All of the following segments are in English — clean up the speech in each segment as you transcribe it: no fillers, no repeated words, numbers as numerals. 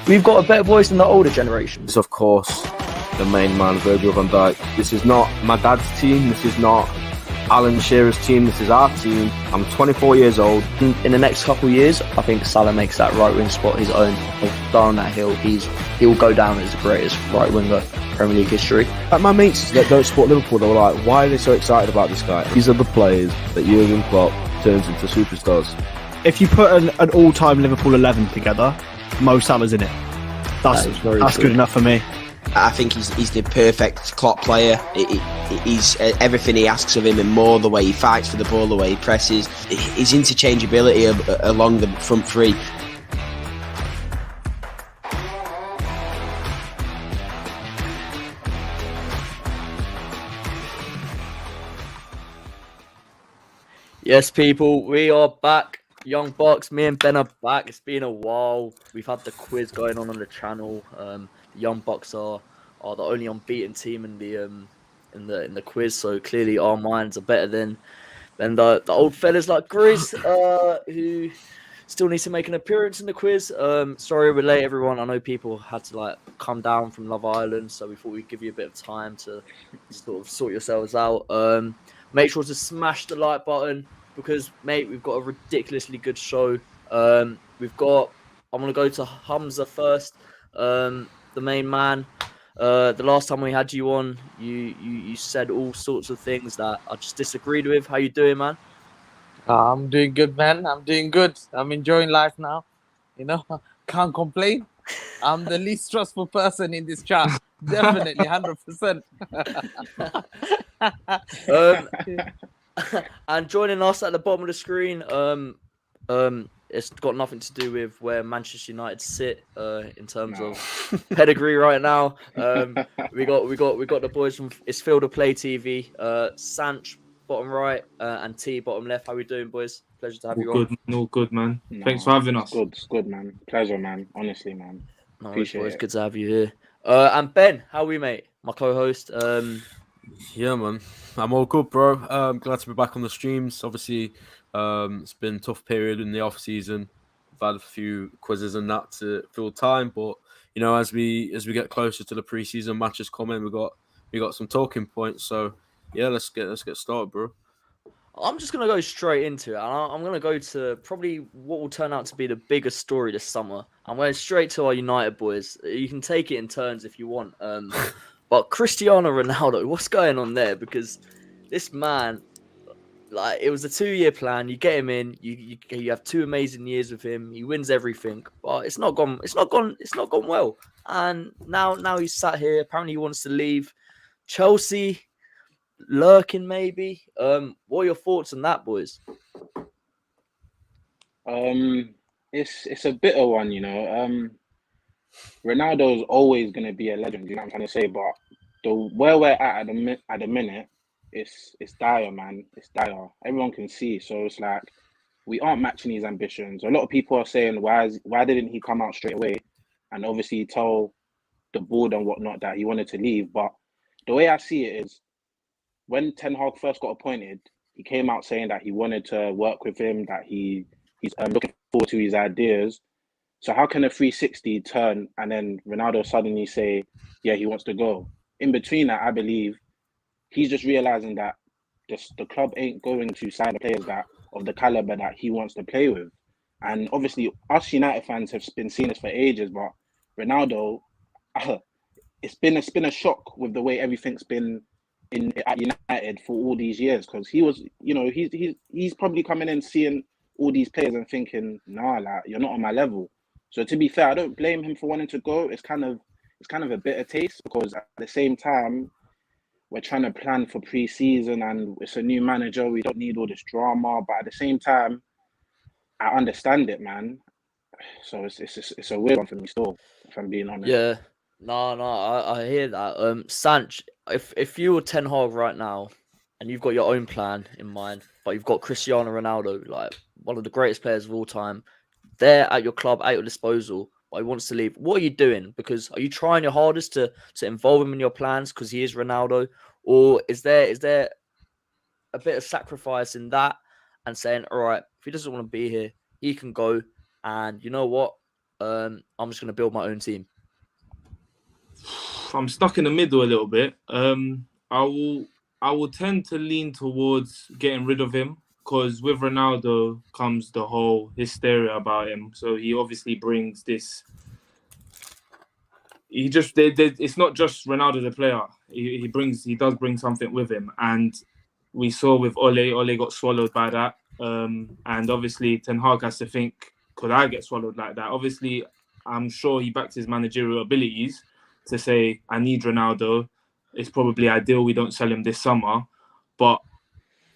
we've got a better voice than the older generation. It's of course the main man, Virgil van Dijk. This is not my dad's team. This is not Alan Shearer's team. This is our team. I'm 24 years old. In the next couple of years, I think Salah makes that right wing spot his own. He'll die on that hill. He'll go down as the greatest right winger Premier League history. Like my mates that don't support Liverpool, they were like, why are they so excited about this guy? These are the players that Jurgen Klopp turns into superstars. If you put an all-time Liverpool 11 together, Mo Salah's in it. That's good enough for me. I think he's the perfect Klopp player. He's everything he asks of him and more. The way he fights for the ball, the way he presses, his interchangeability along the front three. Yes, people, we are back. Young Bucks, me and Ben are back. It's been a while. We've had the quiz going on the channel. The Young Bucks are the only unbeaten team in the quiz, so clearly our minds are better than the old fellas like Grizz, who still need to make an appearance in the quiz. Sorry we're late, everyone. I know people had to come down from Love Island, so we thought we'd give you a bit of time to sort of sort yourselves out. Make sure to smash the like button. Because, mate, we've got a ridiculously good show. I'm going to go to Hamza first, the main man. The last time we had you on, you said all sorts of things that I just disagreed with. How you doing, man? I'm doing good, man. I'm doing good. I'm enjoying life now. Can't complain. I'm the least stressful person in this chat. Definitely, 100%. And joining us at the bottom of the screen, it's got nothing to do with where Manchester United sit in terms of pedigree right now. We got the boys from It's Field of Play TV, Sanch bottom right and T bottom left. How we doing, boys? Pleasure to have you on. All good, man. Thanks for having us. It's good, man. Pleasure, man. Honestly, man. No, Appreciate it's it. good to have you here. And Ben, how are we, mate? My co-host. Yeah, man. I'm all good, bro. Glad to be back on the streams. Obviously, it's been a tough period in the off season. I've had a few quizzes and that to fill time, but as we get closer to the preseason matches coming, we got some talking points. So yeah, let's get started, bro. I'm just gonna go straight into it. I'm gonna go to probably what will turn out to be the biggest story this summer. I'm going straight to our United boys. You can take it in turns if you want. But Cristiano Ronaldo, what's going on there? Because this man, it was a 2-year plan. You get him in. You have 2 amazing years with him. He wins everything, but it's not gone well. And now he's sat here. Apparently, he wants to leave Chelsea, lurking maybe. What are your thoughts on that, boys? It's a bitter one, Ronaldo's always going to be a legend, you know what I'm trying to say? But where we're at the minute, it's dire, man. It's dire. Everyone can see. So it's like we aren't matching his ambitions. A lot of people are saying, why didn't he come out straight away and obviously tell the board and whatnot that he wanted to leave? But the way I see it is, when Ten Hag first got appointed, he came out saying that he wanted to work with him, that he's looking forward to his ideas. So how can a 360 turn and then Ronaldo suddenly say, yeah, he wants to go? In between that, I believe he's just realizing that the club ain't going to sign the players that of the caliber that he wants to play with. And obviously, us United fans have been seeing this for ages, but Ronaldo, it's been a shock with the way everything's been at United for all these years, because he was, he's probably coming in seeing all these players and thinking, nah, you're not on my level. So to be fair, I don't blame him for wanting to go. It's kind of a bitter taste, because at the same time, we're trying to plan for pre-season and it's a new manager. We don't need all this drama, but at the same time, I understand it, man. So it's a weird one for me still, if I'm being honest. Yeah, no, I hear that. Sanch, if you were Ten Hag right now and you've got your own plan in mind, but you've got Cristiano Ronaldo, one of the greatest players of all time, there at your club, at your disposal, but he wants to leave. What are you doing? Because are you trying your hardest to involve him in your plans because he is Ronaldo? Or is there a bit of sacrifice in that and saying, all right, if he doesn't want to be here, he can go. And you know what? I'm just going to build my own team? I'm stuck in the middle a little bit. I will tend to lean towards getting rid of him because with Ronaldo comes the whole hysteria about him. So he obviously brings this. It's not just Ronaldo the player. He does bring something with him, and we saw with Ole got swallowed by that. And obviously Ten Hag has to think, could I get swallowed like that? Obviously, I'm sure he backs his managerial abilities to say, I need Ronaldo. It's probably ideal we don't sell him this summer. But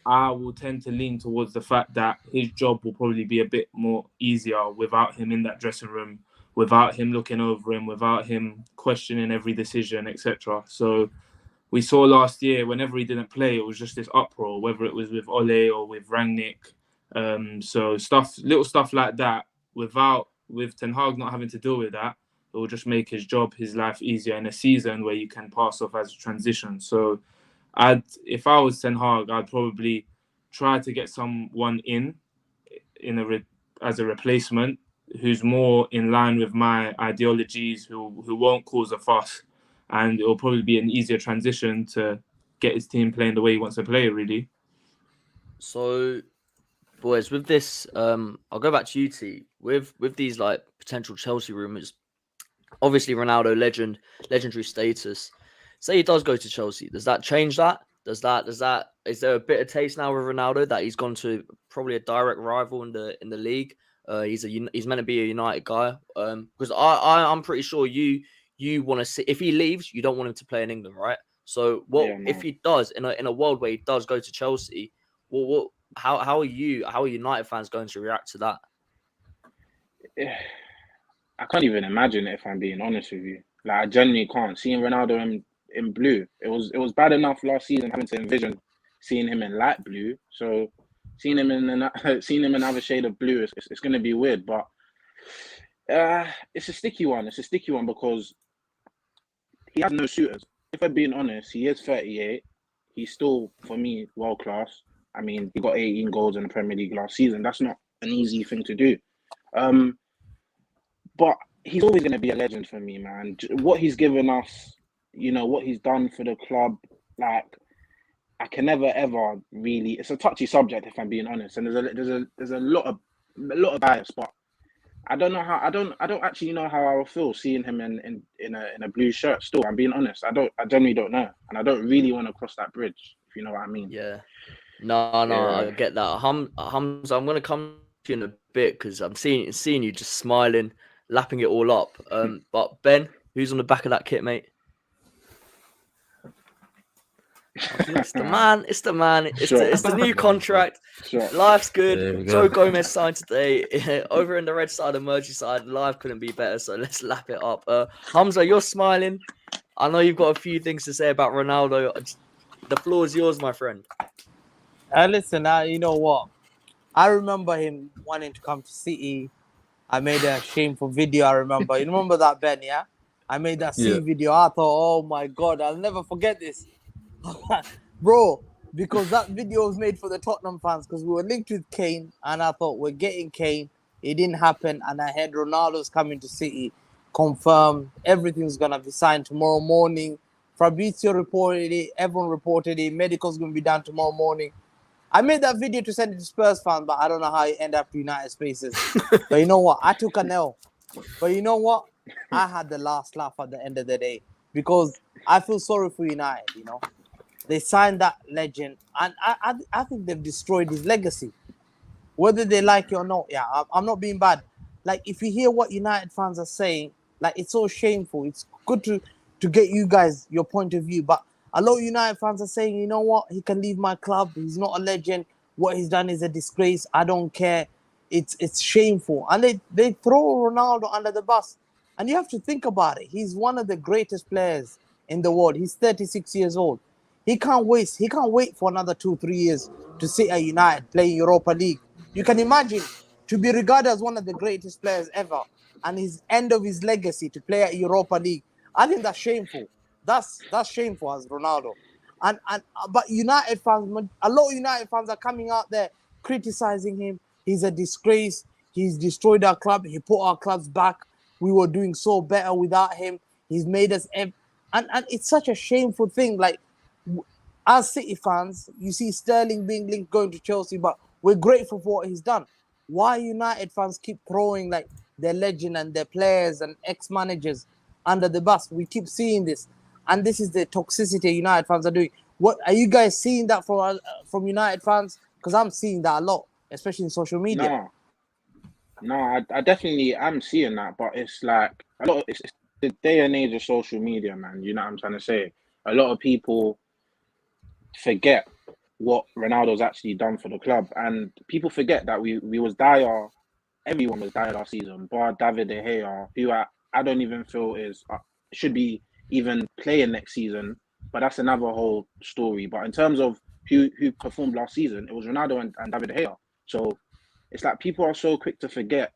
I will tend to lean towards the fact that his job will probably be a bit more easier without him in that dressing room, without him looking over him, without him questioning every decision, etc. So we saw last year, whenever he didn't play, it was just this uproar, whether it was with Ole or with Rangnick. So little stuff like that, with Ten Hag not having to deal with that, it will just make his life easier in a season where you can pass off as a transition. So if I was Ten Hag, I'd probably try to get someone as a replacement who's more in line with my ideologies, who won't cause a fuss. And it'll probably be an easier transition to get his team playing the way he wants to play, really. So, boys, with this, I'll go back to you, T. With these like potential Chelsea rumours, obviously Ronaldo legendary status. Say he does go to Chelsea, does that change that? Is there a bitter taste now with Ronaldo that he's gone to probably a direct rival in the league? He's meant to be a United guy. Because I'm pretty sure you want to see, if he leaves, you don't want him to play in England, right? So if he does in a world where he does go to Chelsea, how are United fans going to react to that? I can't even imagine it, if I'm being honest with you. Like, I genuinely can't. Seeing Ronaldo in blue, it was bad enough last season having to envision seeing him in light blue. So seeing him in another shade of blue, it's going to be weird. But it's a sticky one. It's a sticky one because he has no suitors. If I'm being honest, he is 38. He's still, for me, world class. I mean, he got 18 goals in the Premier League last season. That's not an easy thing to do. But he's always going to be a legend for me, man. What he's given us, what he's done for the club, like, I can never ever really. It's a touchy subject, if I'm being honest, and there's a lot of bias, but I don't know how. I don't actually know how I will feel seeing him in a blue shirt. Still, I'm being honest. I genuinely don't know, and I don't really want to cross that bridge, if you know what I mean. Yeah. No, I get that. Hamza, I'm gonna come to you in a bit because I'm seeing you just smiling, lapping it all up. But Ben, who's on the back of that kit, mate? It's the man. It's the new contract. Sure. Life's good. Joe Gomez signed today over in the red side of Merseyside. Life couldn't be better, so let's lap it up. Hamza, you're smiling. I know you've got a few things to say about Ronaldo. The floor is yours, my friend. Listen, you know what? I remember him wanting to come to City. I made a shameful video, I remember. You remember that, Ben, yeah? I made that video. I thought, oh my God, I'll never forget this. Bro, because that video was made for the Tottenham fans because we were linked with Kane and I thought we're getting Kane. It didn't happen and I heard Ronaldo's coming to City. Confirmed. Everything's going to be signed tomorrow morning. Fabrizio reported it. Everyone reported it. Medical's going to be done tomorrow morning. I made that video to send it to Spurs fans, but I don't know how it ended up to United Spaces. But you know what? I took an L. But you know what? I had the last laugh at the end of the day because I feel sorry for United, They signed that legend, and I think they've destroyed his legacy. Whether they like it or not, I'm not being bad. Like, if you hear what United fans are saying, like, it's so shameful. It's good to get you guys your point of view, but a lot of United fans are saying, you know what, he can leave my club. He's not a legend. What he's done is a disgrace. I don't care. It's shameful. And they throw Ronaldo under the bus. And you have to think about it. He's one of the greatest players in the world. He's 36 years old. He can't wait for another 2-3 years to sit at United playing Europa League. You can imagine to be regarded as one of the greatest players ever and his end of his legacy to play at Europa League. I think that's shameful. That's shameful as Ronaldo. But United fans, a lot of United fans are coming out there criticizing him. He's a disgrace. He's destroyed our club. He put our clubs back. We were doing so better without him. He's made us, and it's such a shameful thing. Like, as City fans, you see Sterling being linked going to Chelsea, but we're grateful for what he's done. Why United fans keep throwing like their legend and their players and ex-managers under the bus? We keep seeing this, and this is the toxicity United fans are doing. What are you guys seeing that from United fans? Because I'm seeing that a lot, especially in social media. No, I definitely am seeing that, but it's like a lot. It's the day and age of social media, man. You know what I'm trying to say? A lot of people forget what Ronaldo's actually done for the club, and people forget that we was dire. Everyone was dire last season, bar David De Gea, who I don't even feel should be even playing next season. But that's another whole story. But in terms of who performed last season, it was Ronaldo and David De Gea. So it's like people are so quick to forget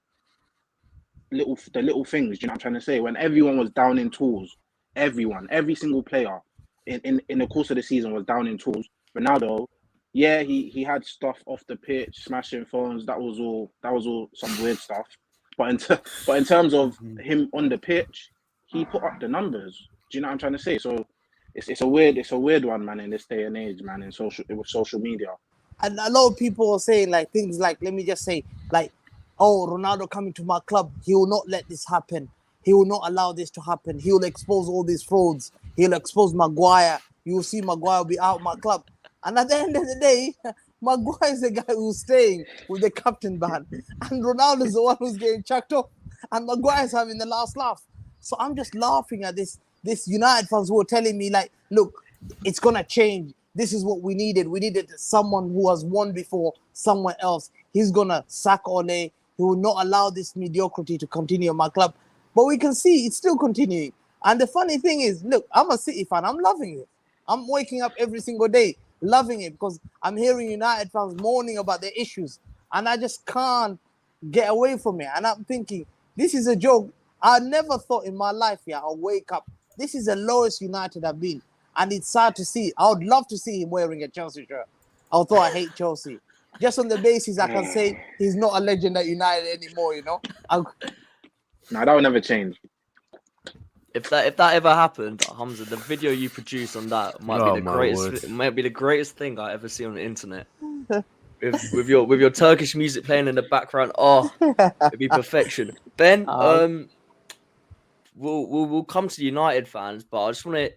the little things. You know what I'm trying to say? When everyone was down in tools, every single player in the course of the season was down in tools. Ronaldo, yeah, he had stuff off the pitch, smashing phones. That was all some weird stuff. But in terms of him on the pitch, he put up the numbers. Do you know what I'm trying to say? So it's a weird one, man, in this day and age, man, with social media. And a lot of people are saying like things like, let me just say, like, oh, Ronaldo coming to my club, he will not let this happen. He will not allow this to happen. He will expose all these frauds. He'll expose Maguire. You will see Maguire will be out of my club. And at the end of the day, Maguire is the guy who's staying with the captain band. And Ronaldo's the one who's getting chucked off. And Maguire's having the last laugh. So I'm just laughing at this United fans who are telling me, like, look, it's going to change. This is what we needed. We needed someone who has won before somewhere else. He's going to sack Ole. He will not allow this mediocrity to continue in my club. But we can see it's still continuing. And the funny thing is, look, I'm a City fan. I'm loving it. I'm waking up every single day loving it because I'm hearing United fans moaning about their issues. And I just can't get away from it. And I'm thinking, this is a joke. I never thought in my life, I'll wake up. This is the lowest United I've been. And it's sad to see. I would love to see him wearing a Chelsea shirt. Although I hate Chelsea. Just on the basis I can say he's not a legend at United anymore, you know? No, that will never change. If that ever happened, Hamza, the video you produce on that might be the greatest. Might be the greatest thing I ever see on the internet. with your Turkish music playing in the background, it'd be perfection. Ben, we'll come to the United fans, but I just want to.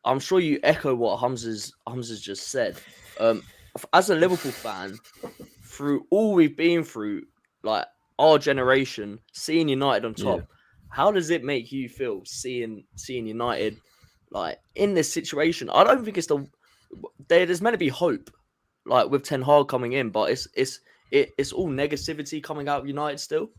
I'm sure you echo what Hamza's just said. As a Liverpool fan, through all we've been through, like our generation, seeing United on top. Yeah. How does it make you feel seeing United like in this situation? I don't think there's meant to be hope, like with Ten Hag coming in, but it's all negativity coming out of United still.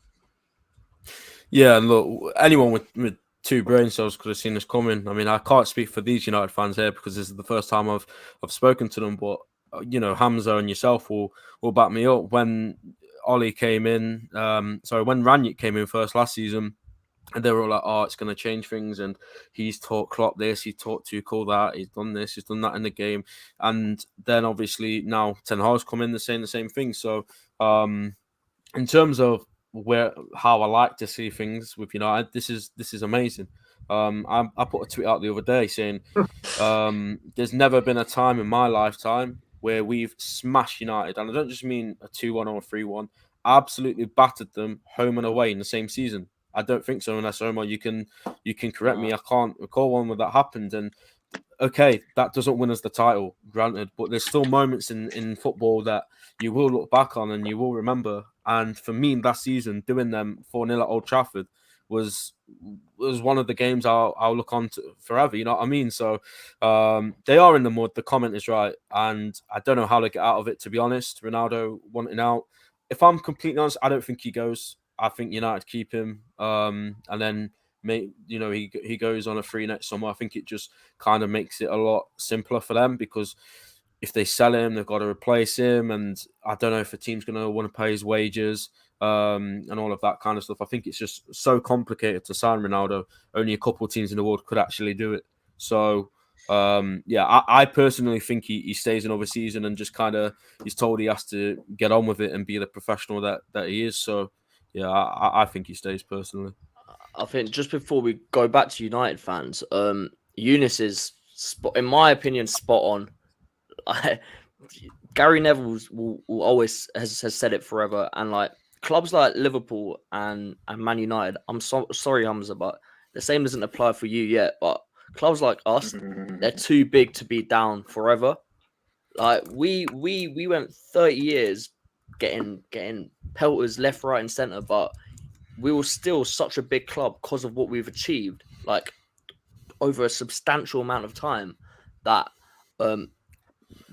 Yeah, and look, anyone with two brain cells could have seen this coming. I mean, I can't speak for these United fans here because this is the first time I've spoken to them, but you know, Hamza and yourself will back me up. When Ollie came in, when Ranić came in first last season. And they were all like, oh, it's going to change things. And he's taught Klopp this, he taught Tuchel that, he's done this, he's done that in the game. And then obviously now Ten Hag's come in, they're saying the same thing. So in terms of how I like to see things with United, this is amazing. I put a tweet out the other day saying there's never been a time in my lifetime where we've smashed United. And I don't just mean a 2-1 or a 3-1. Absolutely battered them home and away in the same season. I don't think so, unless Omar, you can correct me. I can't recall one where that happened. And okay, that doesn't win us the title, granted, but there's still moments in football that you will look back on and you will remember. And for me, last season, doing them 4-0 at Old Trafford was one of the games I'll look on to forever. You know what I mean? So they are in the mud. The comment is right, and I don't know how to get out of it. To be honest, Ronaldo wanting out. If I'm completely honest, I don't think he goes. I think United keep him, and then he goes on a free next summer. I think it just kind of makes it a lot simpler for them because if they sell him, they've got to replace him, and I don't know if a team's going to want to pay his wages and all of that kind of stuff. I think it's just so complicated to sign Ronaldo. Only a couple of teams in the world could actually do it. So I personally think he stays another season and just kind of he's told he has to get on with it and be the professional that he is. So. Yeah, I think he stays personally. I think just before we go back to United fans, Eunice is, in my opinion, spot on. Gary Neville will always has said it forever, and like clubs like Liverpool and Man United, I'm sorry, Hamza, but the same doesn't apply for you yet. But clubs like us, they're too big to be down forever. Like we went 30 years getting pelters left, right, and centre, but we were still such a big club because of what we've achieved, like over a substantial amount of time, that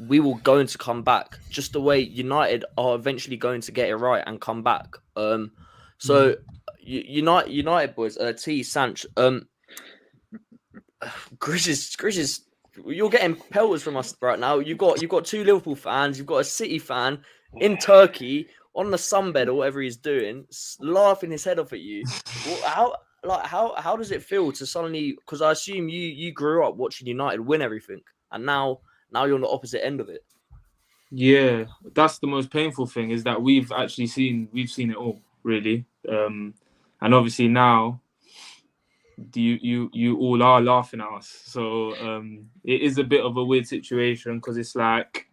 we will going to come back just the way United are eventually going to get it right and come back. So United boys, T Sanch, Grizz is, you're getting pelters from us right now. You've got 2 Liverpool fans, you've got a City fan in Turkey on the sunbed or whatever he's doing, laughing his head off at you. How does it feel to suddenly? Because I assume you grew up watching United win everything, and now you're on the opposite end of it. Yeah, that's the most painful thing, is that we've seen it all, really, and obviously now you all are laughing at us. So it is a bit of a weird situation, because it's like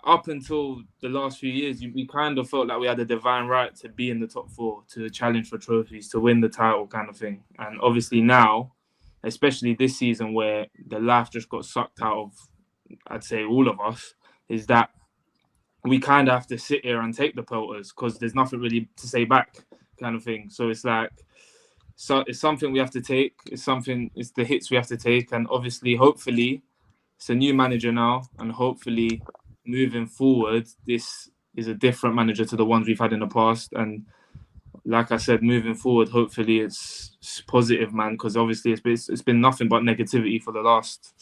up until the last few years, we kind of felt like we had a divine right to be in the top 4, to challenge for trophies, to win the title kind of thing. And obviously now, especially this season where the life just got sucked out of, I'd say, all of us, is that we kind of have to sit here and take the pelters because there's nothing really to say back kind of thing. So it's like, it's something we have to take. It's the hits we have to take. And obviously, hopefully, it's a new manager now, and hopefully moving forward, this is a different manager to the ones we've had in the past. And like I said, moving forward, hopefully it's positive, man, because obviously it's been nothing but negativity for the last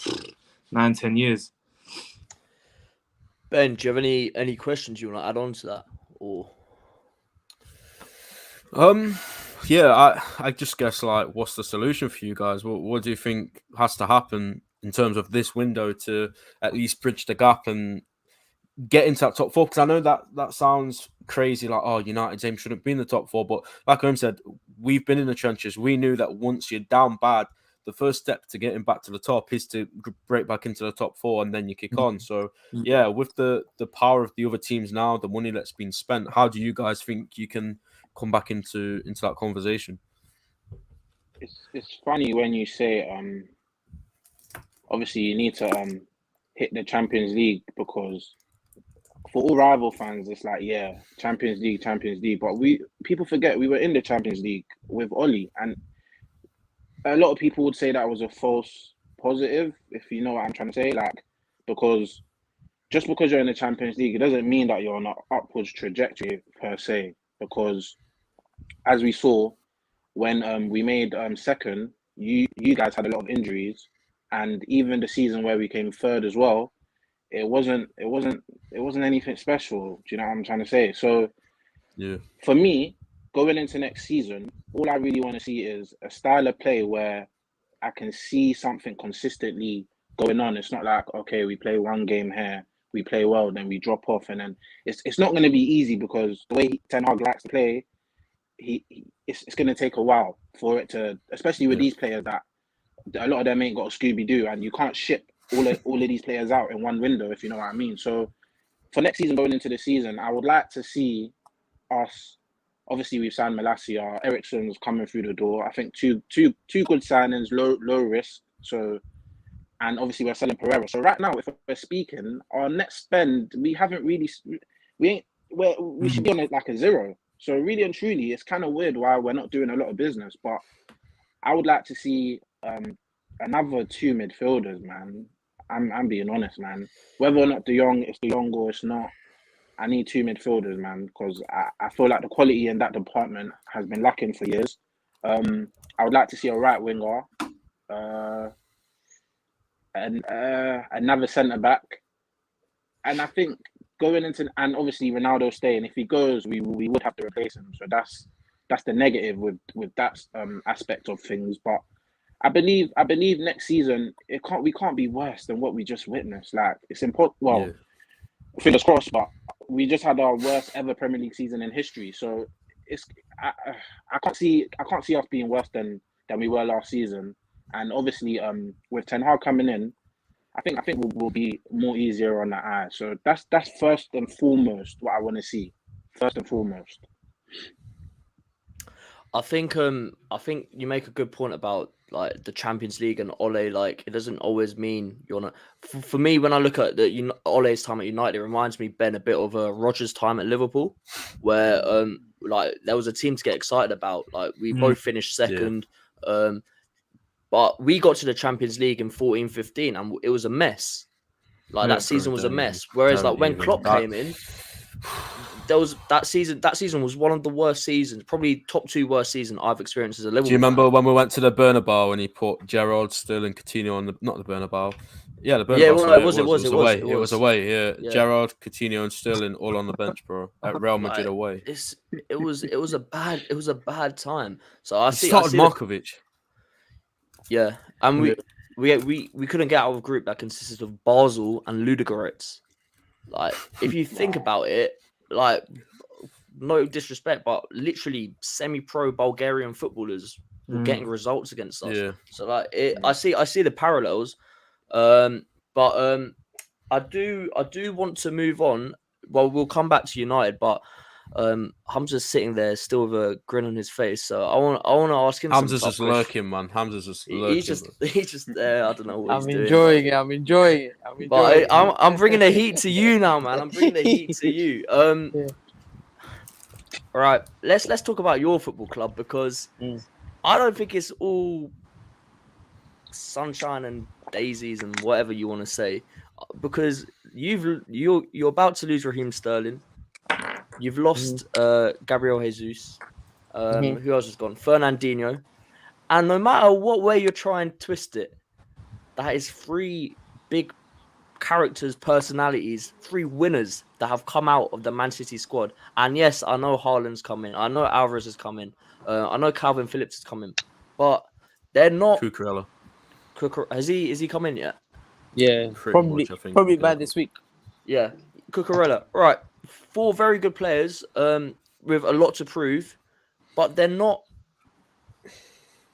9-10 years. Ben, do you have any questions you want to add on to that? Or yeah, I just guess, like, what's the solution for you guys? What do you think has to happen in terms of this window to at least bridge the gap and get into that top 4? Because I know that sounds crazy, like, oh, United's aim shouldn't be in the top 4, but like I said, we've been in the trenches. We knew that once you're down bad, the first step to getting back to the top is to break back into the top 4, and then you kick on. So yeah, with the power of the other teams now, the money that's been spent, how do you guys think you can come back into that conversation? It's funny when you say obviously you need to hit the Champions League, because for all rival fans, it's like, yeah, Champions League. But people forget we were in the Champions League with Oli, and a lot of people would say that was a false positive, if you know what I'm trying to say. Like, because just because you're in the Champions League, it doesn't mean that you're on an upwards trajectory per se. Because as we saw when we made second, you guys had a lot of injuries, and even the season where we came third as well, it wasn't anything special. Do you know what I'm trying to say? So yeah, for me, going into next season, all I really want to see is a style of play where I can see something consistently going on. It's not like, okay, we play one game here, we play well, then we drop off, and then it's not going to be easy, because the way Ten Hag likes to play, it's going to take a while for it to, especially with these players that a lot of them ain't got a Scooby-Doo, and you can't ship all of these players out in one window, if you know what I mean. So for next season, going into the season, I would like to see us. Obviously, we've signed Malacia, Eriksen's coming through the door. I think two good signings, low risk. So, and obviously we're selling Pereira. So right now, if we're speaking, our net spend, we haven't really, we should be on it like a 0. So really and truly, it's kind of weird why we're not doing a lot of business. But I would like to see another 2 midfielders, man. I'm being honest, man. Whether or not De Jong, it's De Jong or it's not, I need 2 midfielders, man, because I feel like the quality in that department has been lacking for years. I would like to see a right winger, and another centre back, and I think going into, and obviously Ronaldo staying. If he goes, we would have to replace him. So that's the negative with that aspect of things. But I believe next season we can't be worse than what we just witnessed. Like, it's important. Well. Yeah. Fingers crossed, but we just had our worst ever Premier League season in history. So I can't see us being worse than we were last season. And obviously, with Ten Hag coming in, I think we'll be more easier on the eye. So that's first and foremost what I want to see. First and foremost. I think you make a good point about like the Champions League and Ole. Like, it doesn't always mean you're not. For me, when I look at Ole's time at United, it reminds me, Ben, a bit of Rodgers' time at Liverpool, where like there was a team to get excited about. Like, we both finished second, but we got to the Champions League in 14-15, and it was a mess. Like, that season was a mess. Whereas like when Klopp came in, that season was one of the worst seasons, probably top 2 worst season I've experienced as a Liverpool. Do you remember when we went to the Bernabeu and he put Gerrard, Still, and Coutinho on not the Bernabeu? Yeah, the Bernabeu. Yeah, well, it was away. Yeah, Gerrard, Coutinho, and Sterling all on the bench, bro. At Real Madrid away. It was a bad time. So I see. Started Markovic. Yeah, and we couldn't get out of a group that consisted of Basel and Ludogorets. Like, if you think about it, like, no disrespect, but literally semi-pro Bulgarian footballers were getting results against us. Yeah. So like, I see the parallels, but I do want to move on. Well, we'll come back to United, but Hamza's sitting there still with a grin on his face. So I want to ask him. Hamza's just lurking, man. Hamza's just lurking. He's just there. I don't know what he's doing. I'm enjoying it. But I'm bringing the heat to you now, man. I'm bringing the heat to you. All right, let's talk about your football club, because I don't think it's all sunshine and daisies and whatever you want to say, because you're about to lose Raheem Sterling. You've lost Gabriel Jesus. Who else has gone? Fernandinho. And no matter what way you're trying to twist it, that is 3 big characters, personalities, 3 winners that have come out of the Man City squad. And yes, I know Haaland's coming. I know Alvarez is coming. I know Calvin Phillips is coming. But they're not... Cucurella. Is he coming yet? Yeah, probably by this week. Yeah, Cucurella. Right. 4 very good players with a lot to prove, but they're not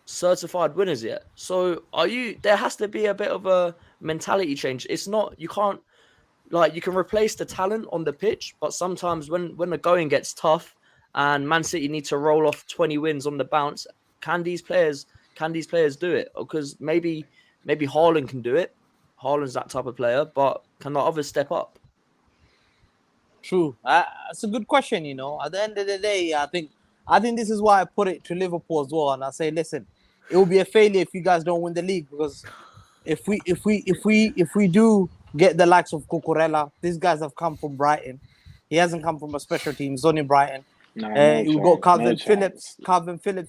certified winners yet. So there has to be a bit of a mentality change. It's not, you can't, like, you can replace the talent on the pitch, but sometimes when the going gets tough and Man City need to roll off 20 wins on the bounce, can these players do it? Because maybe Haaland can do it. Haaland's that type of player, but can the others step up? True. That's a good question, you know. At the end of the day, I think this is why I put it to Liverpool as well. And I say, listen, it will be a failure if you guys don't win the league, because if we do get the likes of Cucurella, these guys have come from Brighton. He hasn't come from a special team. He's only Brighton. We've got Calvin Phillips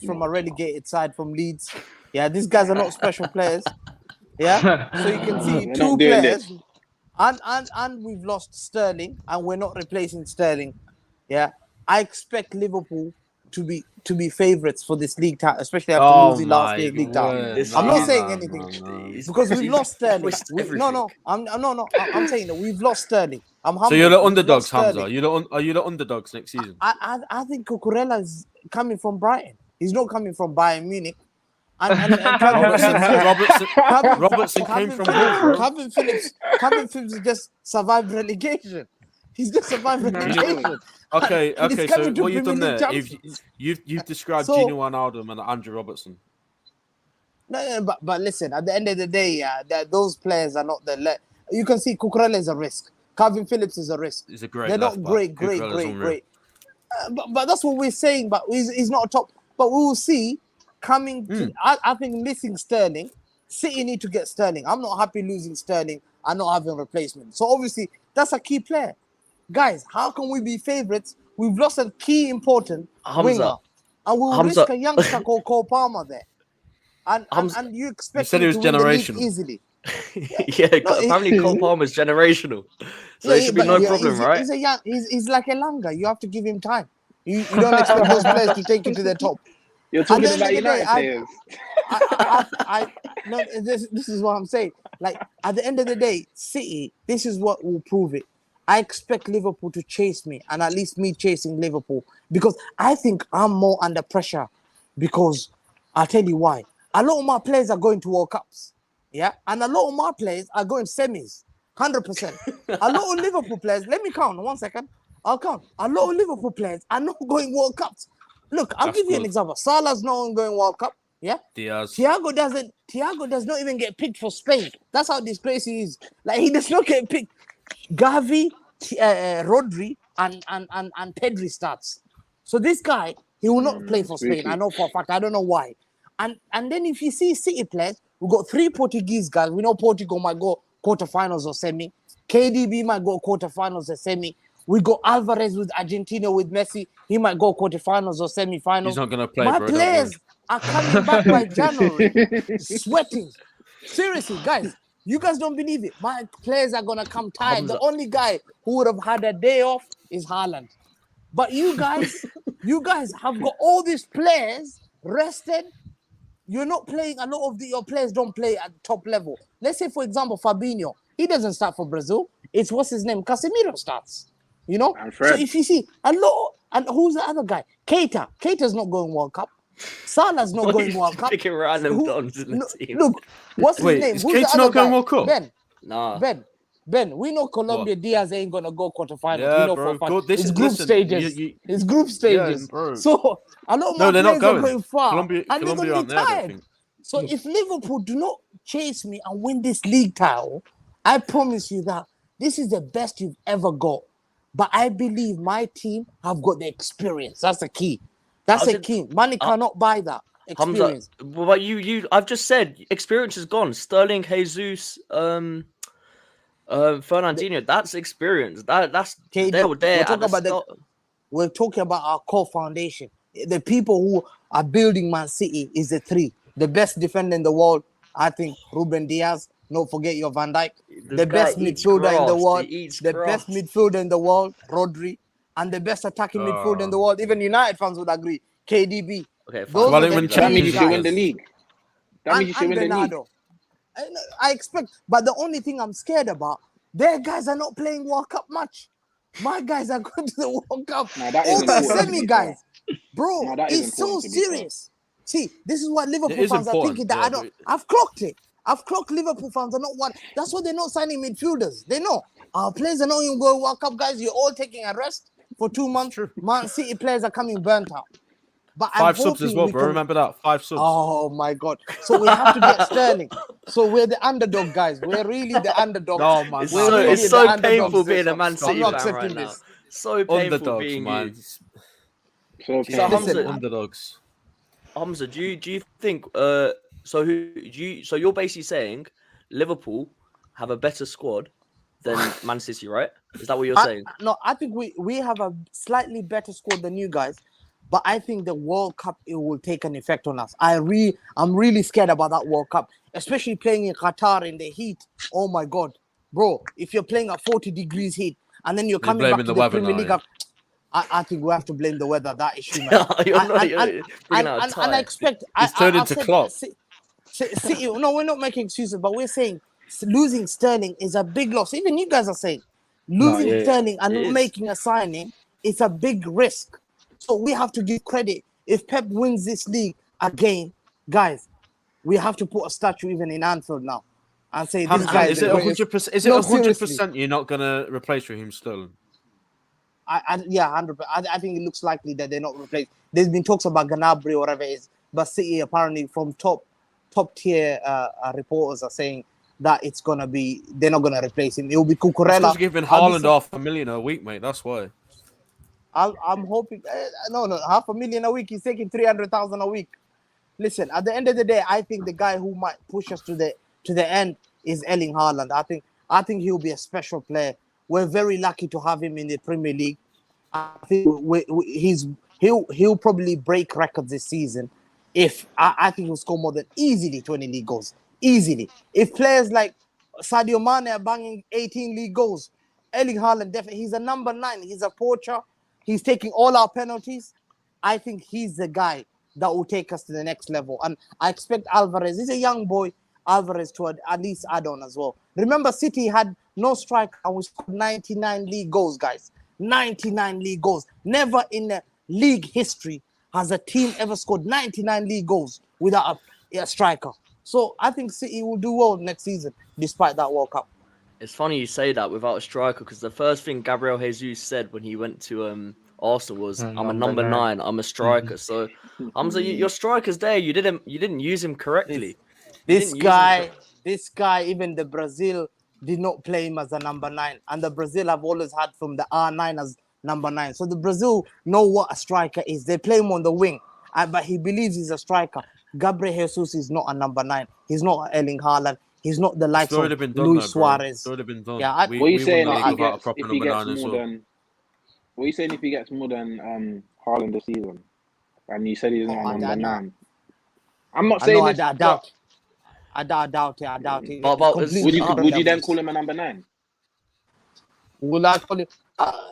from a relegated side from Leeds. Yeah, these guys are not special players. Yeah, so you can see 2 players. And we've lost Sterling, and we're not replacing Sterling. Yeah, I expect Liverpool to be favourites for this league title, especially after losing last year's league title. I'm not saying anything because we've lost Sterling. I'm saying that we've lost Sterling. So you're the underdogs, Hamza. Are you the underdogs next season? I think Cucurella is coming from Brighton. He's not coming from Bayern Munich. Robertson came from Wolves. Calvin Phillips just survived relegation. He's just survived relegation. Okay. So what you've done there, you've described Gino Wijnaldum and Andrew Robertson. No, but listen. At the end of the day, those players are not the. You can see Cucurella is a risk. Calvin Phillips is a risk. He's a great. They're not great. But that's what we're saying. But he's not a top. But we will see. I think missing Sterling, City need to get Sterling. I'm not happy losing Sterling and not having a replacement. So obviously that's a key player. Guys, how can we be favourites? We've lost a key important winger, and we'll risk a youngster called Cole Palmer there. And you expect you said he was generational easily. Apparently Cole Palmer's generational, so it should be no problem, right? He's like Elanga. You have to give him time. You don't expect those players to take you to the top. You're talking about United players. This is what I'm saying. Like, at the end of the day, City, this is what will prove it. I expect Liverpool to chase me, and at least me chasing Liverpool, because I think I'm more under pressure. Because I'll tell you why. A lot of my players are going to World Cups, yeah, and a lot of my players are going semis, 100%. A lot of Liverpool players. Let me count 1 second. I'll count. A lot of Liverpool players are not going World Cups. Look, I'll give you an example. Salah's not going World Cup. Yeah, Diaz. Thiago does not even get picked for Spain. That's how disgraced he is. Like, he does not get picked. Gavi, Rodri, and Pedri starts. So this guy, he will not play for Spain. I know for a fact. I don't know why. And then if you see City players, we got 3 Portuguese guys. We know Portugal might go quarterfinals or semi. KDB might go quarterfinals or semi. We got Alvarez with Argentina with Messi. He might go quarterfinals or semi-finals. He's not going to play, My bro. players are coming back by January, sweating. Seriously, guys, you guys don't believe it. My players are going to come tired. The only guy who would have had a day off is Haaland. But you guys have got all these players rested. You're not playing. A lot of your players don't play at top level. Let's say, for example, Fabinho. He doesn't start for Brazil. It's what's his name? Casemiro starts. You know? So if you see a lot, and who's the other guy? Keita. Keita's not going World Cup. Salah's not going World Cup. Picking random dons in the team. Look, what's his name? Is Who's Keita the not other going guy? World Cup? Nah. Ben, we know Colombia Diaz ain't gonna go quarterfinals. Yeah, we know bro. for a fact. It's group stages. It's group stages. Yeah, so a lot of my they're players not are going far, Colombia and they're gonna aren't be there, I don't tired. think. So if Liverpool do not chase me and win this league title, I promise you that this is the best you've ever got. But I believe my team have got the experience. That's the key. That's the key. Money cannot buy that experience. Hamza, but I've just said experience is gone. Sterling, Jesus, Fernandinho. That's experience. That's they were there. We're talking about our core foundation. The people who are building Man City is the 3. The best defender in the world, I think, Ruben Diaz. Don't forget your Van Dijk. The best midfielder in the world. The best midfielder in the world, Rodri. And the best attacking midfielder in the world. Even United fans would agree. KDB. Okay, fine. That means you should win the league. That means you should win the league. I expect, but the only thing I'm scared about, their guys are not playing World Cup much. My guys are going to the World Cup. Nah, that all is the semi guys. Bro, nah, it's so serious. See, this is what Liverpool fans are thinking that I don't. I've clocked it. I've clocked Liverpool fans are not one. That's why they're not signing midfielders. They know our players are not even going World Cup, guys. You're all taking a rest for 2 months. Man City players are coming burnt out. But 5 subs as well, bro. Remember that 5 subs. Oh my God! So we have to get Sterling. So we're the underdog, guys. We're really the underdog. Oh my God! It's so painful being a Man City fan right now. So painful underdogs, being man. So Hamza, underdogs. Hamza, do you think? So you're basically saying Liverpool have a better squad than Man City, right? Is that what you're saying? No, I think we have a slightly better squad than you guys. But I think the World Cup, it will take an effect on us. I'm really scared about that World Cup, especially playing in Qatar in the heat. Oh my God, bro! If you're playing at 40 degrees heat and then you're coming back to the Premier League, I think we have to blame the weather. That issue, man. And I expect it's turned into Klopp. City, no, we're not making excuses, but we're saying losing Sterling is a big loss. Even you guys are saying losing Sterling and not making a signing is a big risk. So we have to give credit. If Pep wins this league again, guys, we have to put a statue even in Anfield now and say this guy is it 100%? Is it 100% you're not gonna replace Raheem Sterling? Yeah, 100%. I think it looks likely that they're not replaced. There's been talks about Gnabry or whatever it is, but City apparently from top tier reporters are saying that it's gonna be they're not gonna replace him. It will be Cucurella. He's giving Haaland $500,000 a week, mate. That's why. I'm hoping. No, $500,000 a week. He's taking 300,000 a week. Listen, at the end of the day, I think the guy who might push us to the end is Erling Haaland. I think he'll be a special player. We're very lucky to have him in the Premier League. I think he'll probably break records this season. If I think he'll score more than easily 20 league goals. Easily. If players like Sadio Mane are banging 18 league goals, Erling Haaland definitely. He's a number 9. He's a poacher. He's taking all our penalties. I think he's the guy that will take us to the next level. And I expect Alvarez, he's a young boy, Alvarez to at least add on as well. Remember, City had no striker, and we scored 99 league goals, guys. 99 league goals. Never in the league history has a team ever scored 99 league goals without a striker. So I think City will do well next season, despite that World Cup. It's funny you say that without a striker, because the first thing Gabriel Jesus said when he went to Arsenal was, "I'm a number 9. I'm a striker." So, Hamza, your striker's there. You didn't use him correctly. This guy, even the Brazil did not play him as a number 9, and the Brazil have always had from the R9 as number 9. So the Brazil know what a striker is. They play him on the wing, but he believes he's a striker. Gabriel Jesus is not a number 9. He's not Erling Haaland. He's not the likes of Luis Suarez. It's already been done. Yeah, what are you saying if he gets more than Haaland this season? And you said he's not number 9. I'm not saying this. I doubt it. Would you then call him a number 9? Would I call him?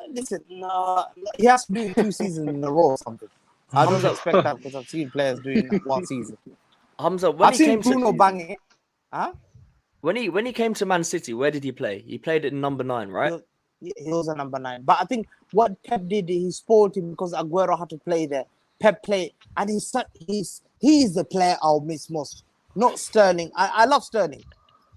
Listen, no, he has to do it 2 seasons in a row or something. I don't expect that because I've seen players doing that 1 season. Hamza, I've seen Bruno bang it. Huh? When he came to Man City, where did he play? He played at number 9, right? He was a number 9. But I think what Pep did, he spoiled him because Aguero had to play there. Pep played, and he's the player I'll miss most. Not Sterling. I love Sterling.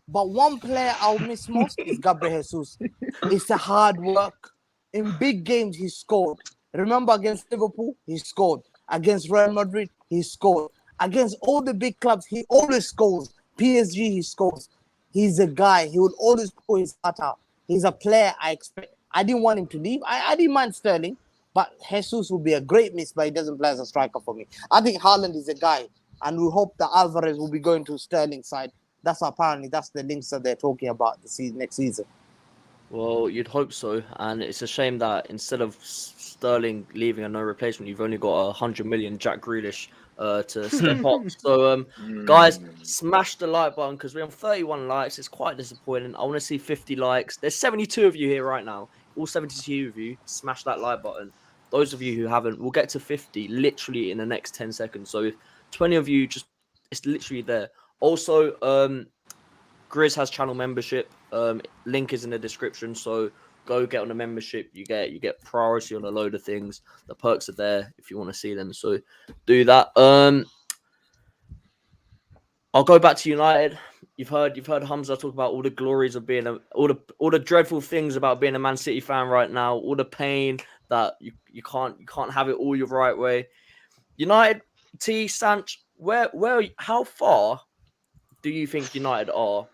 But one player I'll miss most is Gabriel Jesus. It's the hard work. In big games, he scored. Remember against Liverpool, he scored. Against Real Madrid, he scored. Against all the big clubs, he always scores. PSG, he scores. He's a guy. He will always pull his heart out. He's a player I expect. I didn't want him to leave. I didn't mind Sterling, but Jesus will be a great miss, but he doesn't play as a striker for me. I think Haaland is a guy, and we hope that Alvarez will be going to Sterling's side. That's the links that they're talking about next season. Well, you'd hope so, and it's a shame that instead of Sterling leaving and no replacement, you've only got 100 million Jack Grealish to step up. So, guys, smash the like button because we're on 31 likes. It's quite disappointing. I want to see 50 likes. There's 72 of you here right now. All 72 of you, smash that like button. Those of you who haven't, we'll get to 50 literally in the next 10 seconds. So, if 20 of you, it's literally there. Also, Grizz has channel membership. Link is in the description. So go get on the membership. You get priority on a load of things. The perks are there if you want to see them. So do that. I'll go back to United. You've heard Hamza talk about all the glories of being all the dreadful things about being a Man City fan right now. All the pain that you can't have it all your right way. United, Sanch, how far do you think United are?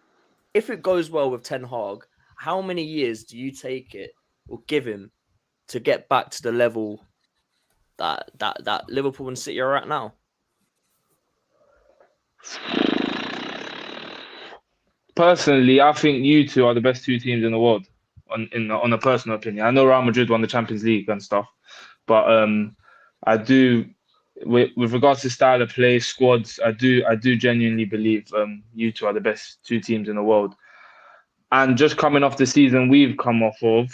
If it goes well with Ten Hag, how many years do you take it or give him to get back to the level that Liverpool and City are at now? Personally, I think you two are the best 2 teams in the world. On a personal opinion, I know Real Madrid won the Champions League and stuff, but I do. With regards to style of play, squads, I do genuinely believe you two are the best 2 teams in the world. And just coming off the season we've come off of,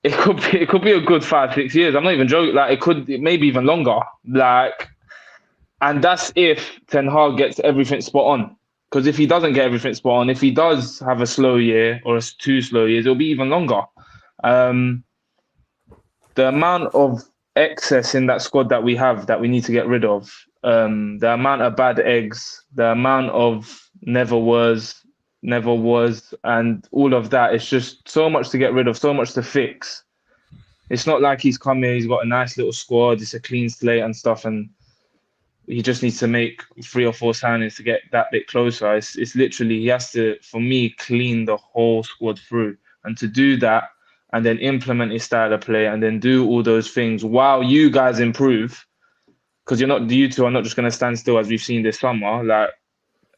it could be a good 5-6 years. I'm not even joking. Like it maybe even longer. And that's if Ten Hag gets everything spot on. Because if he doesn't get everything spot on, if he does have a slow year or 2 slow years, it'll be even longer. The amount of excess in that squad that we have that we need to get rid of, the amount of bad eggs, the amount of never was, and all of that, it's just so much to get rid of, so much to fix. It's not like he's come in, he's got a nice little squad, it's a clean slate and stuff, and he just needs to make 3 or 4 signings to get that bit closer. It's literally, he has to, for me, clean the whole squad through. And to do that, and then implement his style of play, and then do all those things while you guys improve. Because you two are not just going to stand still as we've seen this summer, like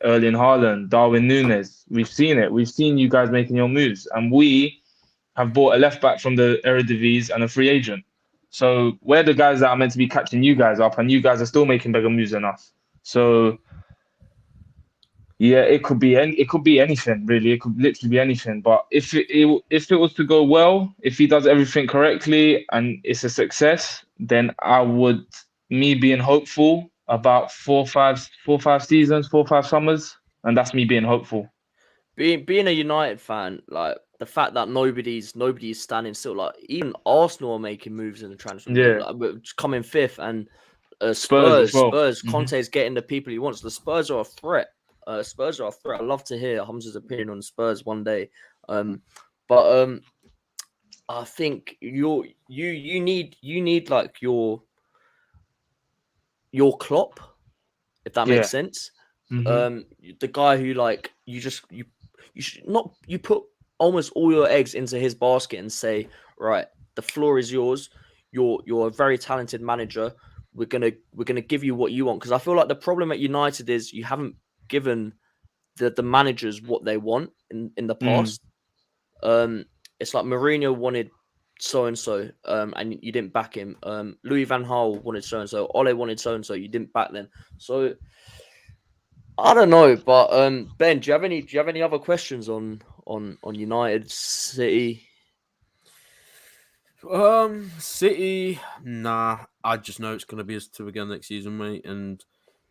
Erling Haaland, Darwin Núñez. We've seen it. We've seen you guys making your moves. And we have bought a left-back from the Eredivisie and a free agent. So we're the guys that are meant to be catching you guys up, and you guys are still making bigger moves than us. So yeah, it could be anything really. It could literally be anything. But if it was to go well, if he does everything correctly and it's a success, then me being hopeful about 4 or 5 seasons, 4 or 5 summers, and that's me being hopeful. Being a United fan, like the fact that nobody's standing still. Like even Arsenal are making moves in the transfer. Yeah. Like, we're coming fifth, and Spurs as well. Conte's getting the people he wants. The Spurs are a threat. Spurs are a threat. I'd love to hear Hamza's opinion on Spurs one day. But I think you need like your Klopp, if that makes sense. The guy who like you should not put almost all your eggs into his basket and say, right, the floor is yours. You're a very talented manager. We're gonna give you what you want, because I feel like the problem at United is you haven't given the managers what they want in the past. It's like Mourinho wanted so and so, and you didn't back him. Louis van Gaal wanted so and so. Ole wanted so and so. You didn't back them. So I don't know, but Ben, do you have any other questions on United, City? City, nah. I just know it's going to be us two again next season, mate. And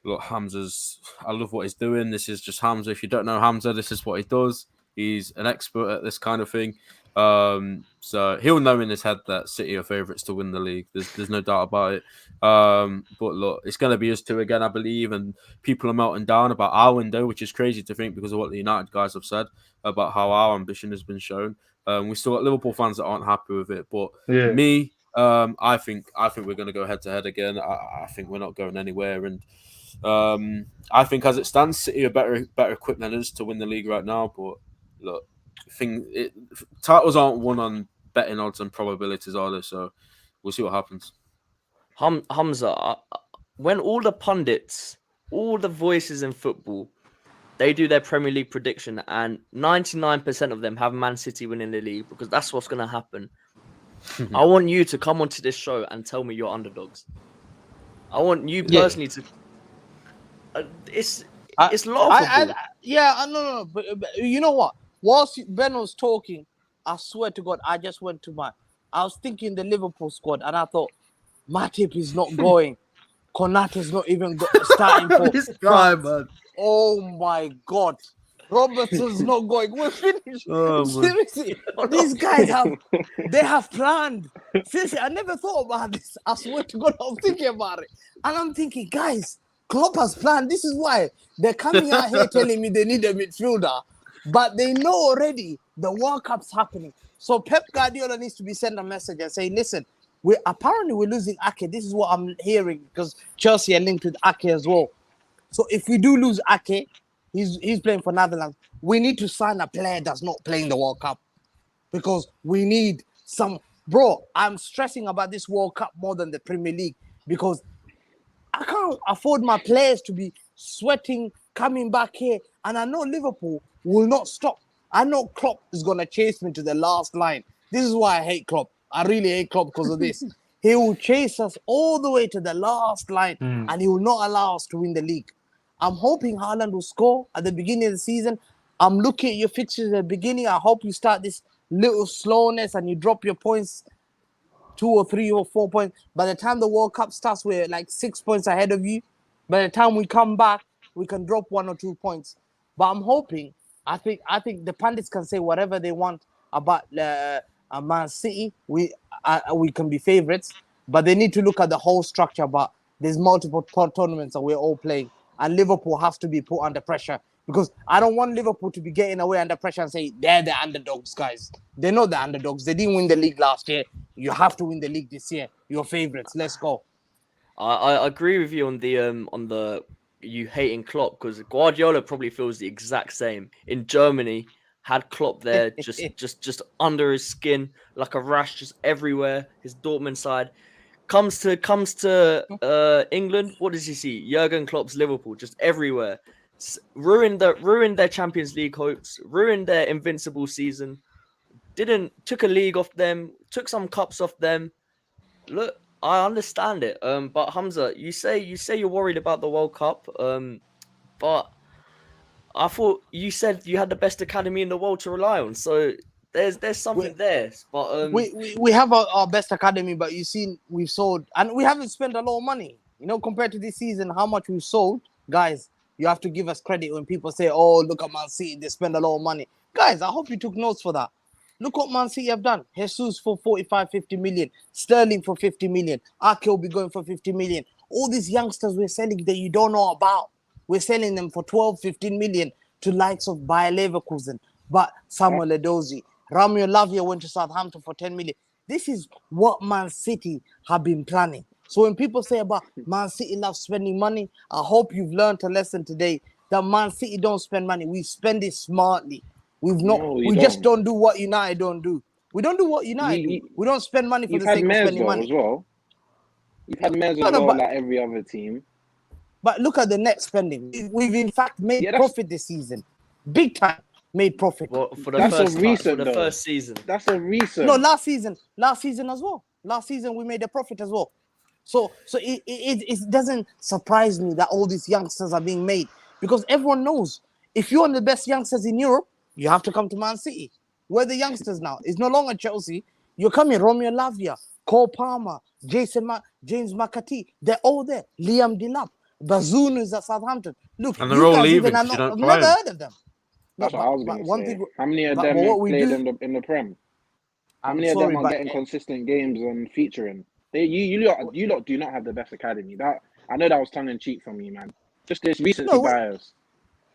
look, I love what he's doing. This is just Hamza. If you don't know Hamza, this is what he does. He's an expert at this kind of thing. So he'll know in his head that City are favourites to win the league. There's no doubt about it. But look, it's going to be us two again, I believe. And people are melting down about our window, which is crazy to think because of what the United guys have said about how our ambition has been shown. We still got Liverpool fans that aren't happy with it. But me, I think we're going to go head to head again. I think we're not going anywhere. And I think as it stands, City are better equipped than us to win the league right now. But look, titles aren't won on betting odds and probabilities, are they? So we'll see what happens. Hamza, when all the pundits, all the voices in football, they do their Premier League prediction, and 99% of them have Man City winning the league, because that's what's going to happen. I want you to come onto this show and tell me you're underdogs. I want you personally to. It's laughable. No. But you know what? Whilst Ben was talking, I swear to God, I just went to I was thinking the Liverpool squad, and I thought, Matip is not going. Konate is not even starting for this guy, man. Oh my God. Robertson's not going. We're finished. Seriously, these guys have planned. Seriously, I never thought about this. I swear to God, I was thinking about it. And I'm thinking, guys, Klopp has planned. This is why they're coming out here telling me they need a midfielder. But they know already the World Cup's happening. So Pep Guardiola needs to be sent a message and say, listen, we're losing Ake. This is what I'm hearing, because Chelsea are linked with Ake as well. So if we do lose Ake, he's playing for Netherlands, we need to sign a player that's not playing the World Cup, because we need some. Bro, I'm stressing about this World Cup more than the Premier League, because I can't afford my players to be sweating, coming back here. And I know Liverpool will not stop. I know Klopp is going to chase me to the last line. This is why I hate Klopp. I really hate Klopp because of this. He will chase us all the way to the last line, and he will not allow us to win the league. I'm hoping Haaland will score at the beginning of the season. I'm looking at your fixtures at the beginning. I hope you start this little slowness and you drop your points 2 or 3 or 4 points. By the time the World Cup starts, we're like 6 points ahead of you. By the time we come back, we can drop 1 or 2 points. But I'm hoping, I think the pundits can say whatever they want about Man City. We can be favourites, but they need to look at the whole structure. But there's multiple tournaments that we're all playing, and Liverpool has to be put under pressure, because I don't want Liverpool to be getting away under pressure and say they're the underdogs, guys. They're not the underdogs. They didn't win the league last year. You have to win the league this year. You're favourites. Let's go. I agree with you on the you hating Klopp, because Guardiola probably feels the exact same. In Germany, had Klopp there just under his skin like a rash, just everywhere. His Dortmund side comes to England. What does he see? Jurgen Klopp's Liverpool just everywhere. Ruined their Champions League hopes. Ruined their invincible season. Took a league off them. Took some cups off them. Look, I understand it. But Hamza, you say you're worried about the World Cup. But I thought you said you had the best academy in the world to rely on. So there's something there. But we have our best academy, but you see, we've sold, and we haven't spent a lot of money. You know, compared to this season, how much we've sold, guys. You have to give us credit when people say, "Oh, look at Man City, they spend a lot of money." Guys, I hope you took notes for that. Look what Man City have done. Jesus for 45, 50 million. Sterling for 50 million. Ake will be going for 50 million. All these youngsters we're selling that you don't know about. We're selling them for 12, 15 million to likes of Bayer Leverkusen. But Samuel Edozie, Romeo Lavia went to Southampton for 10 million. This is what Man City have been planning. So when people say about Man City loves spending money, I hope you've learned a lesson today that Man City don't spend money. We spend it smartly. We just don't do what United don't do. We don't do what United do. We don't spend money for the sake of spending money. As well. You've had Mez as well, like every other team. But look at the net spending. We've in fact made profit this season. Big time made profit. Well, for the first season. That's a recent. No, last season as well. Last season we made a profit as well. So it doesn't surprise me that all these youngsters are being made, because everyone knows if you're one of the best youngsters in Europe, you have to come to Man City. We're the youngsters now. It's no longer Chelsea. You're coming, Romeo Lavia, Cole Palmer, James McAtee. They're all there. Liam Delap, Bazoon is at Southampton. Look, and they're all leaving. I've never heard of them. That's what I was going to say. How many of them have played in the Prem? How many of them are getting consistent games and featuring? You lot do not have the best academy. That I know that was tongue in cheek from you, man. Just this recency bias.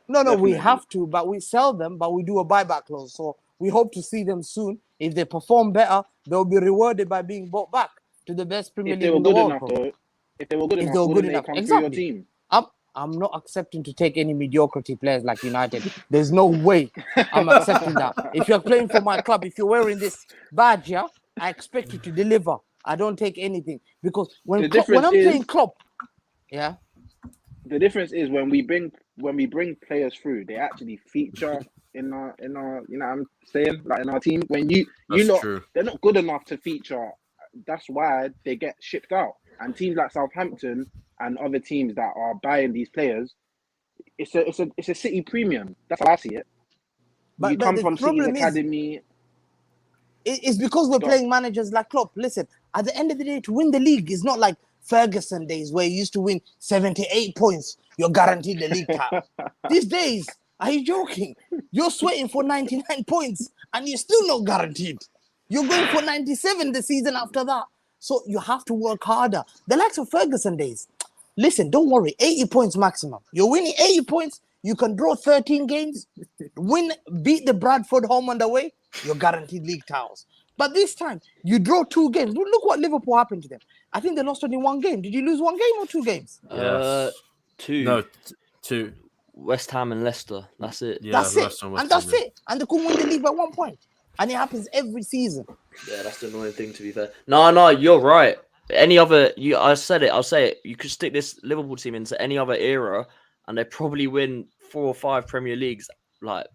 No, we have to, but we sell them, but we do a buyback clause. So we hope to see them soon. If they perform better, they'll be rewarded by being bought back to the best Premier League in the world. If they were good enough, wouldn't they come through your team? I'm not accepting to take any mediocrity players like United. There's no way I'm accepting that. If you're playing for my club, if you're wearing this badge, yeah, I expect you to deliver. I don't take anything, because when I'm playing Klopp, yeah. The difference is when we bring players through, they actually feature in our you know what I'm saying, like in our team. When they're not good enough to feature. That's why they get shipped out. And teams like Southampton and other teams that are buying these players, it's a City premium. That's how I see it. But you come from City's academy. It's because we're playing managers like Klopp. Listen, at the end of the day, to win the league is not like Ferguson days where you used to win 78 points. You're guaranteed the league title. These days, are you joking? You're sweating for 99 points and you're still not guaranteed. You're going for 97 the season after that. So you have to work harder. The likes of Ferguson days. Listen, don't worry. 80 points maximum. You're winning 80 points. You can draw 13 games. Beat the Bradford home and away. You're guaranteed league titles. But this time, you draw 2 games. Look what Liverpool happened to them. I think they lost only 1 game. Did you lose 1 game or 2 games? 2. No, 2. West Ham and Leicester. That's it. Yeah, that's it. And that's it. And they couldn't win the league by 1 point. And it happens every season. Yeah, that's the annoying thing, to be fair. No, you're right. Any other, I'll say it. You could stick this Liverpool team into any other era, and they probably win 4 or 5 Premier Leagues, like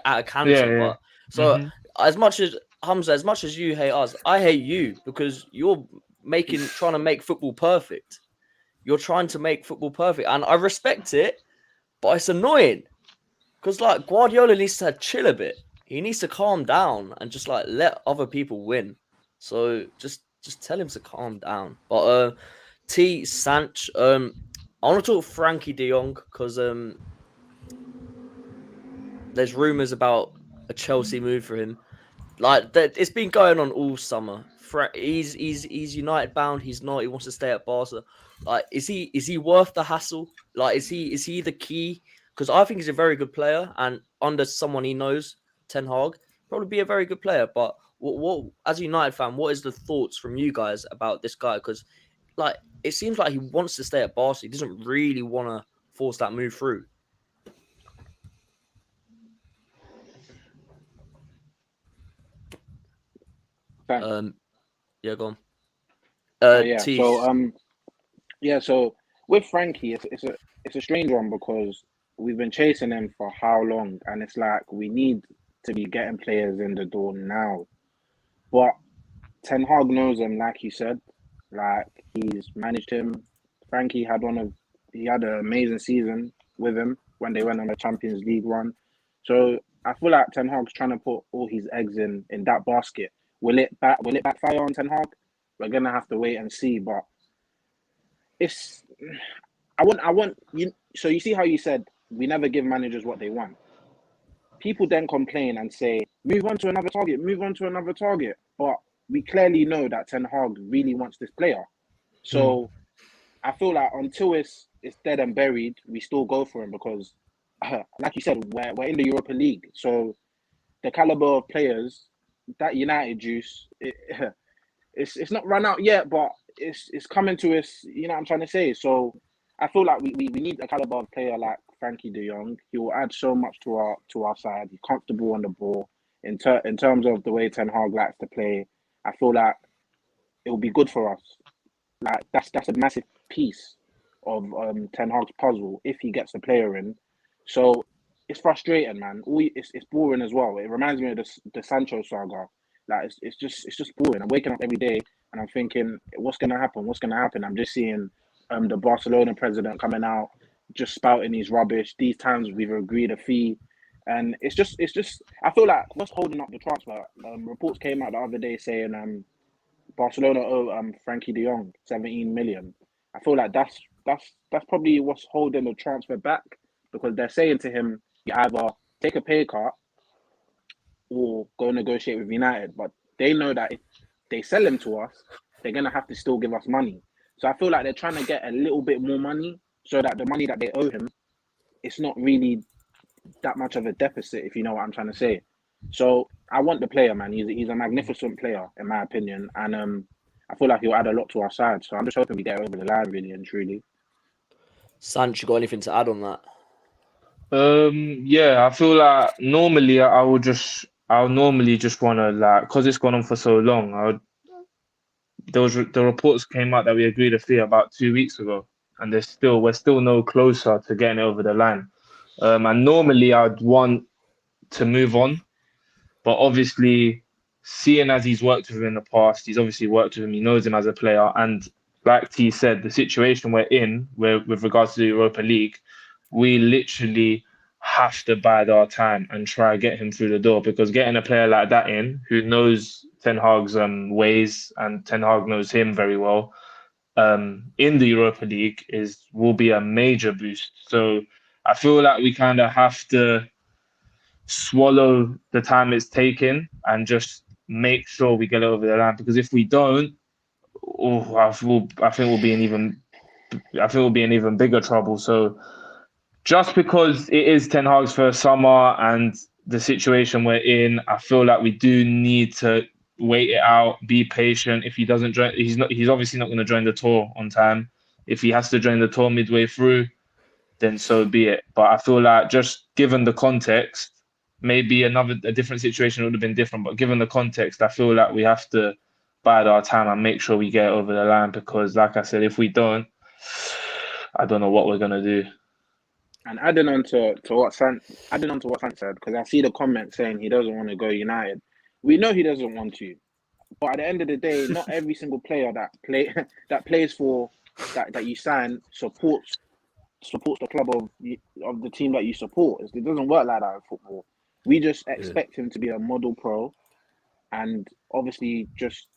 out of cancer. Yeah. So as much as Hamza, as much as you hate us, I hate you, because you're trying to make football perfect. You're trying to make football perfect, and I respect it, but it's annoying because like Guardiola needs to chill a bit. He needs to calm down and just like let other people win. So just tell him to calm down. But T Sanch, I want to talk Frenkie de Jong because there's rumors about a Chelsea move for him. Like it's been going on all summer. He's United bound. He's not. He wants to stay at Barca. Like, is he worth the hassle? Like, is he the key? Because I think he's a very good player, and under someone he knows, Ten Hag, probably be a very good player. But what as a United fan, what is the thoughts from you guys about this guy? Because like it seems like he wants to stay at Barca. He doesn't really want to force that move through. Yeah, go on. So with Frenkie, it's a strange one because we've been chasing him for how long, and it's like we need to be getting players in the door now. But Ten Hag knows him, like you said. Like, he's managed him. Frenkie had an amazing season with him when they went on a Champions League run. So I feel like Ten Hag's trying to put all his eggs in that basket. Will it backfire on Ten Hag? We're gonna have to wait and see. But I want you. So you see how you said we never give managers what they want. People then complain and say, move on to another target, move on to another target. But we clearly know that Ten Hag really wants this player. So I feel like until it's dead and buried, we still go for him because, like you said, we're in the Europa League. So the caliber of players, that United juice, it's not run out yet, but it's coming to us. You know what I'm trying to say? So I feel like we need a caliber of player like Frenkie de Jong. He will add so much to our side. He's comfortable on the ball. In terms of the way Ten Hag likes to play, I feel like it will be good for us. Like that's a massive piece of Ten Hag's puzzle if he gets the player in. So it's frustrating, man. It's boring as well. It reminds me of the Sancho saga. Like it's just boring. I'm waking up every day and I'm thinking, what's gonna happen? What's gonna happen? I'm just seeing the Barcelona president coming out, just spouting his rubbish. These times we've agreed a fee, and it's just. I feel like what's holding up the transfer. Reports came out the other day saying Barcelona owe Frenkie de Jong 17 million. I feel like that's probably what's holding the transfer back because they're saying to him, you either take a pay cut or go negotiate with United. But they know that if they sell him to us, they're gonna have to still give us money. So I feel like they're trying to get a little bit more money so that the money that they owe him, it's not really that much of a deficit, if you know what I'm trying to say. So I want the player, man. He's a magnificent player, in my opinion. And I feel like he'll add a lot to our side. So I'm just hoping we get over the line, really and truly. Sanch, you got anything to add on that? Yeah, I feel like normally I'll normally just want to, like, because it's gone on for so long, the reports came out that we agreed a fee about 2 weeks ago, and we're still no closer to getting it over the line. And normally I'd want to move on, but obviously, seeing as he's worked with him in the past, he's obviously worked with him, he knows him as a player, and like T said, the situation we're in, with regards to the Europa League, we literally have to bide our time and try to get him through the door, because getting a player like that in, who knows Ten Hag's ways, and Ten Hag knows him very well, in the Europa League will be a major boost. So I feel like we kind of have to swallow the time it's taking and just make sure we get over the line, because if we don't, I think we'll be in even bigger trouble. So just because it is Ten Hag's first summer and the situation we're in, I feel like we do need to wait it out, be patient. If he doesn't join, he's obviously not going to join the tour on time. If he has to join the tour midway through, then so be it. But I feel like, just given the context, maybe a different situation would have been different. But given the context, I feel like we have to bide our time and make sure we get over the line, because, like I said, if we don't, I don't know what we're gonna do. And adding on to what Sant said, because I see the comment saying he doesn't want to go United. We know he doesn't want to, but at the end of the day, not every single player that plays for that you sign supports the club of the team that you support. It doesn't work like that in football. We just expect him to be a model pro, and obviously just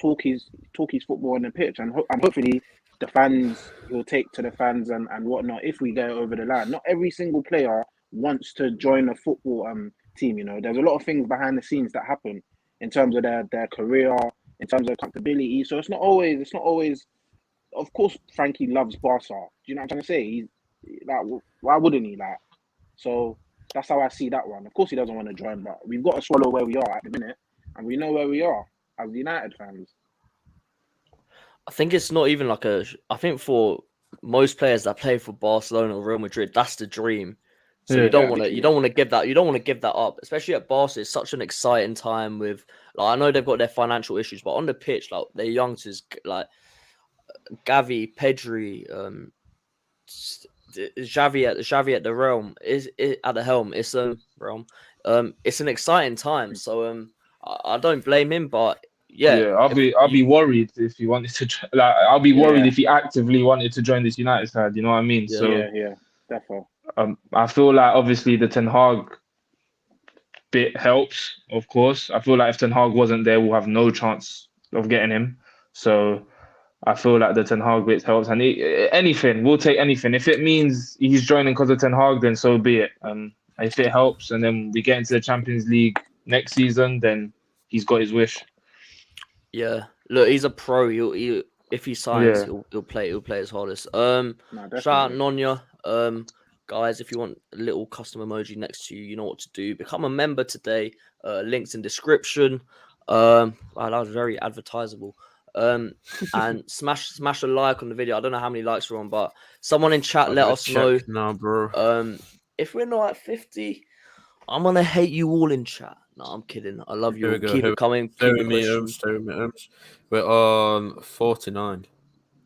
talk his football on the pitch, and hopefully the fans, he'll take to the fans and whatnot if we get over the line. Not every single player wants to join a football team. You know, there's a lot of things behind the scenes that happen in terms of their career, in terms of comfortability. So it's not always. Of course, Frankie loves Barca. Do you know what I'm trying to say? He's like, why wouldn't he? Like, so that's how I see that one. Of course, he doesn't want to join, but we've got to swallow where we are at the minute, and we know where we are as United fans. I think it's not even like I think for most players that play for Barcelona or Real Madrid, that's the dream. So you don't want to give that up, especially at Barca. It's such an exciting time with, like, I know they've got their financial issues, but on the pitch, like, their youngsters like Gavi, Pedri, Xavi at the realm is at the helm. It's realm. It's an exciting time. So I don't blame him, but yeah, I'll be worried if he wanted to. Like, I'll be worried if he actively wanted to join this United side. You know what I mean? Yeah, definitely. I feel like obviously the Ten Hag bit helps. Of course, I feel like if Ten Hag wasn't there, we'll have no chance of getting him. So I feel like the Ten Hag bit helps, and anything, we'll take anything. If it means he's joining because of Ten Hag, then so be it. If it helps, and then we get into the Champions League next season, then he's got his wish. Yeah, look, he's a pro. He'll if he signs, he'll play his hardest. Shout out Nonya. Guys, if you want a little custom emoji next to you, you know what to do. Become a member today. Links in description. Wow, that was very advertisable. And smash a like on the video. I don't know how many likes we're on, but someone in chat let us know. Now, bro. If we're not at 50, I'm gonna hate you all in chat. No, I'm kidding. I love you. Keep it coming. Stay with me, Omz. We're on 49.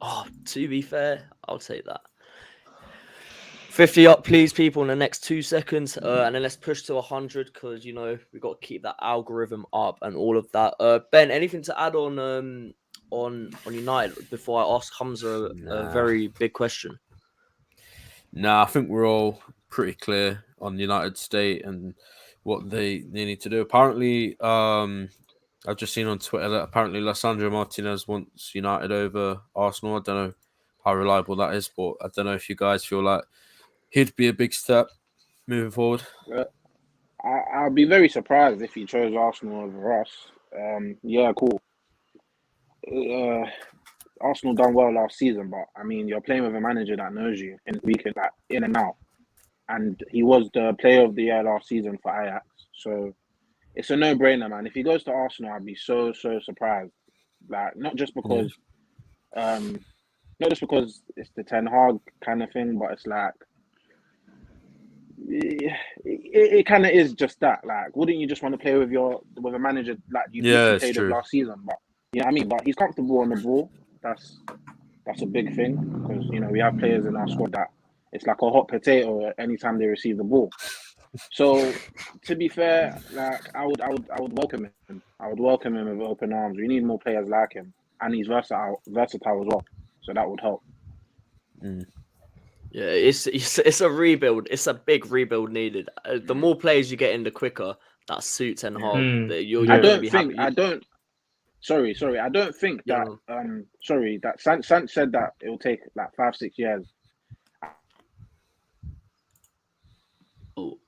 Oh, to be fair, I'll take that. 50 up, please, people, in the next 2 seconds. And then let's push to 100 because, you know, we've got to keep that algorithm up and all of that. Ben, anything to add on United before I ask Hamza a very big question? Nah, I think we're all pretty clear on United state and what they need to do. Apparently, I've just seen on Twitter that apparently Lisandro Martinez wants United over Arsenal. I don't know how reliable that is, but I don't know if you guys feel like he'd be a big step moving forward. I'll be very surprised if he chose Arsenal over us. Yeah, cool. Arsenal done well last season, but I mean, you're playing with a manager that knows you in and out. And he was the player of the year last season for Ajax. So it's a no-brainer, man. If he goes to Arsenal, I'd be so surprised. Like, not just because it's the Ten Hag kind of thing, but it's like it kind of is just that. Like, wouldn't you just want to play with a manager like you played with last season? But you know what I mean? But he's comfortable on the ball. That's a big thing because, you know, we have players in our squad that it's like a hot potato anytime they receive the ball. So to be fair, like I would welcome him. I would welcome him with open arms. We need more players like him, and he's versatile as well. So that would help. Yeah, it's a rebuild. It's a big rebuild needed. The more players you get in, the quicker that suits and hard. I don't think that. That Sant said that it will take like 5-6 years. Oh.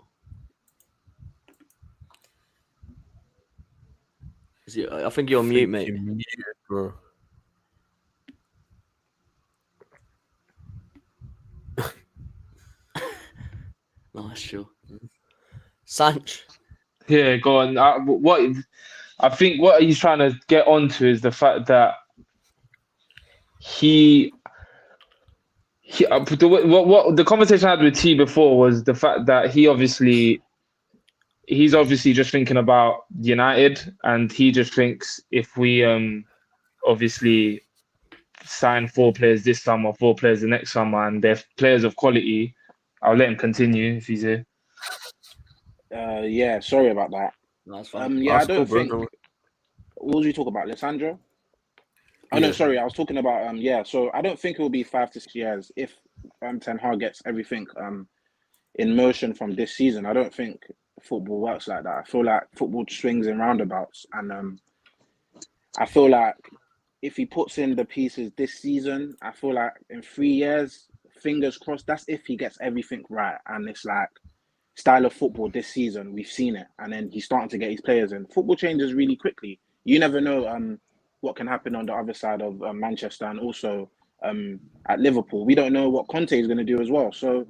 I think you're on mute, mate. You're muted, bro. Nice, sure. Sanch. Yeah, go on. I think what he's trying to get onto is the fact that what the conversation I had with T before was the fact that he's obviously just thinking about United, and he just thinks if we obviously sign 4 players this summer, 4 players the next summer, and they're players of quality, I'll let him continue if he's here. Yeah, sorry about that. No, that's fine. Yeah, I don't think. What was you talking about, Lisandro? Oh no, sorry, I was talking about So I don't think it will be 5 to 6 years if Ten Hag gets everything in motion from this season. I don't think football works like that. I feel like football swings in roundabouts, and I feel like if he puts in the pieces this season, I feel like in 3 years, fingers crossed, that's if he gets everything right. And it's like style of football this season, we've seen it, and then he's starting to get his players in. Football changes really quickly. You never know what can happen on the other side of Manchester, and also at Liverpool. We don't know what Conte is going to do as well. So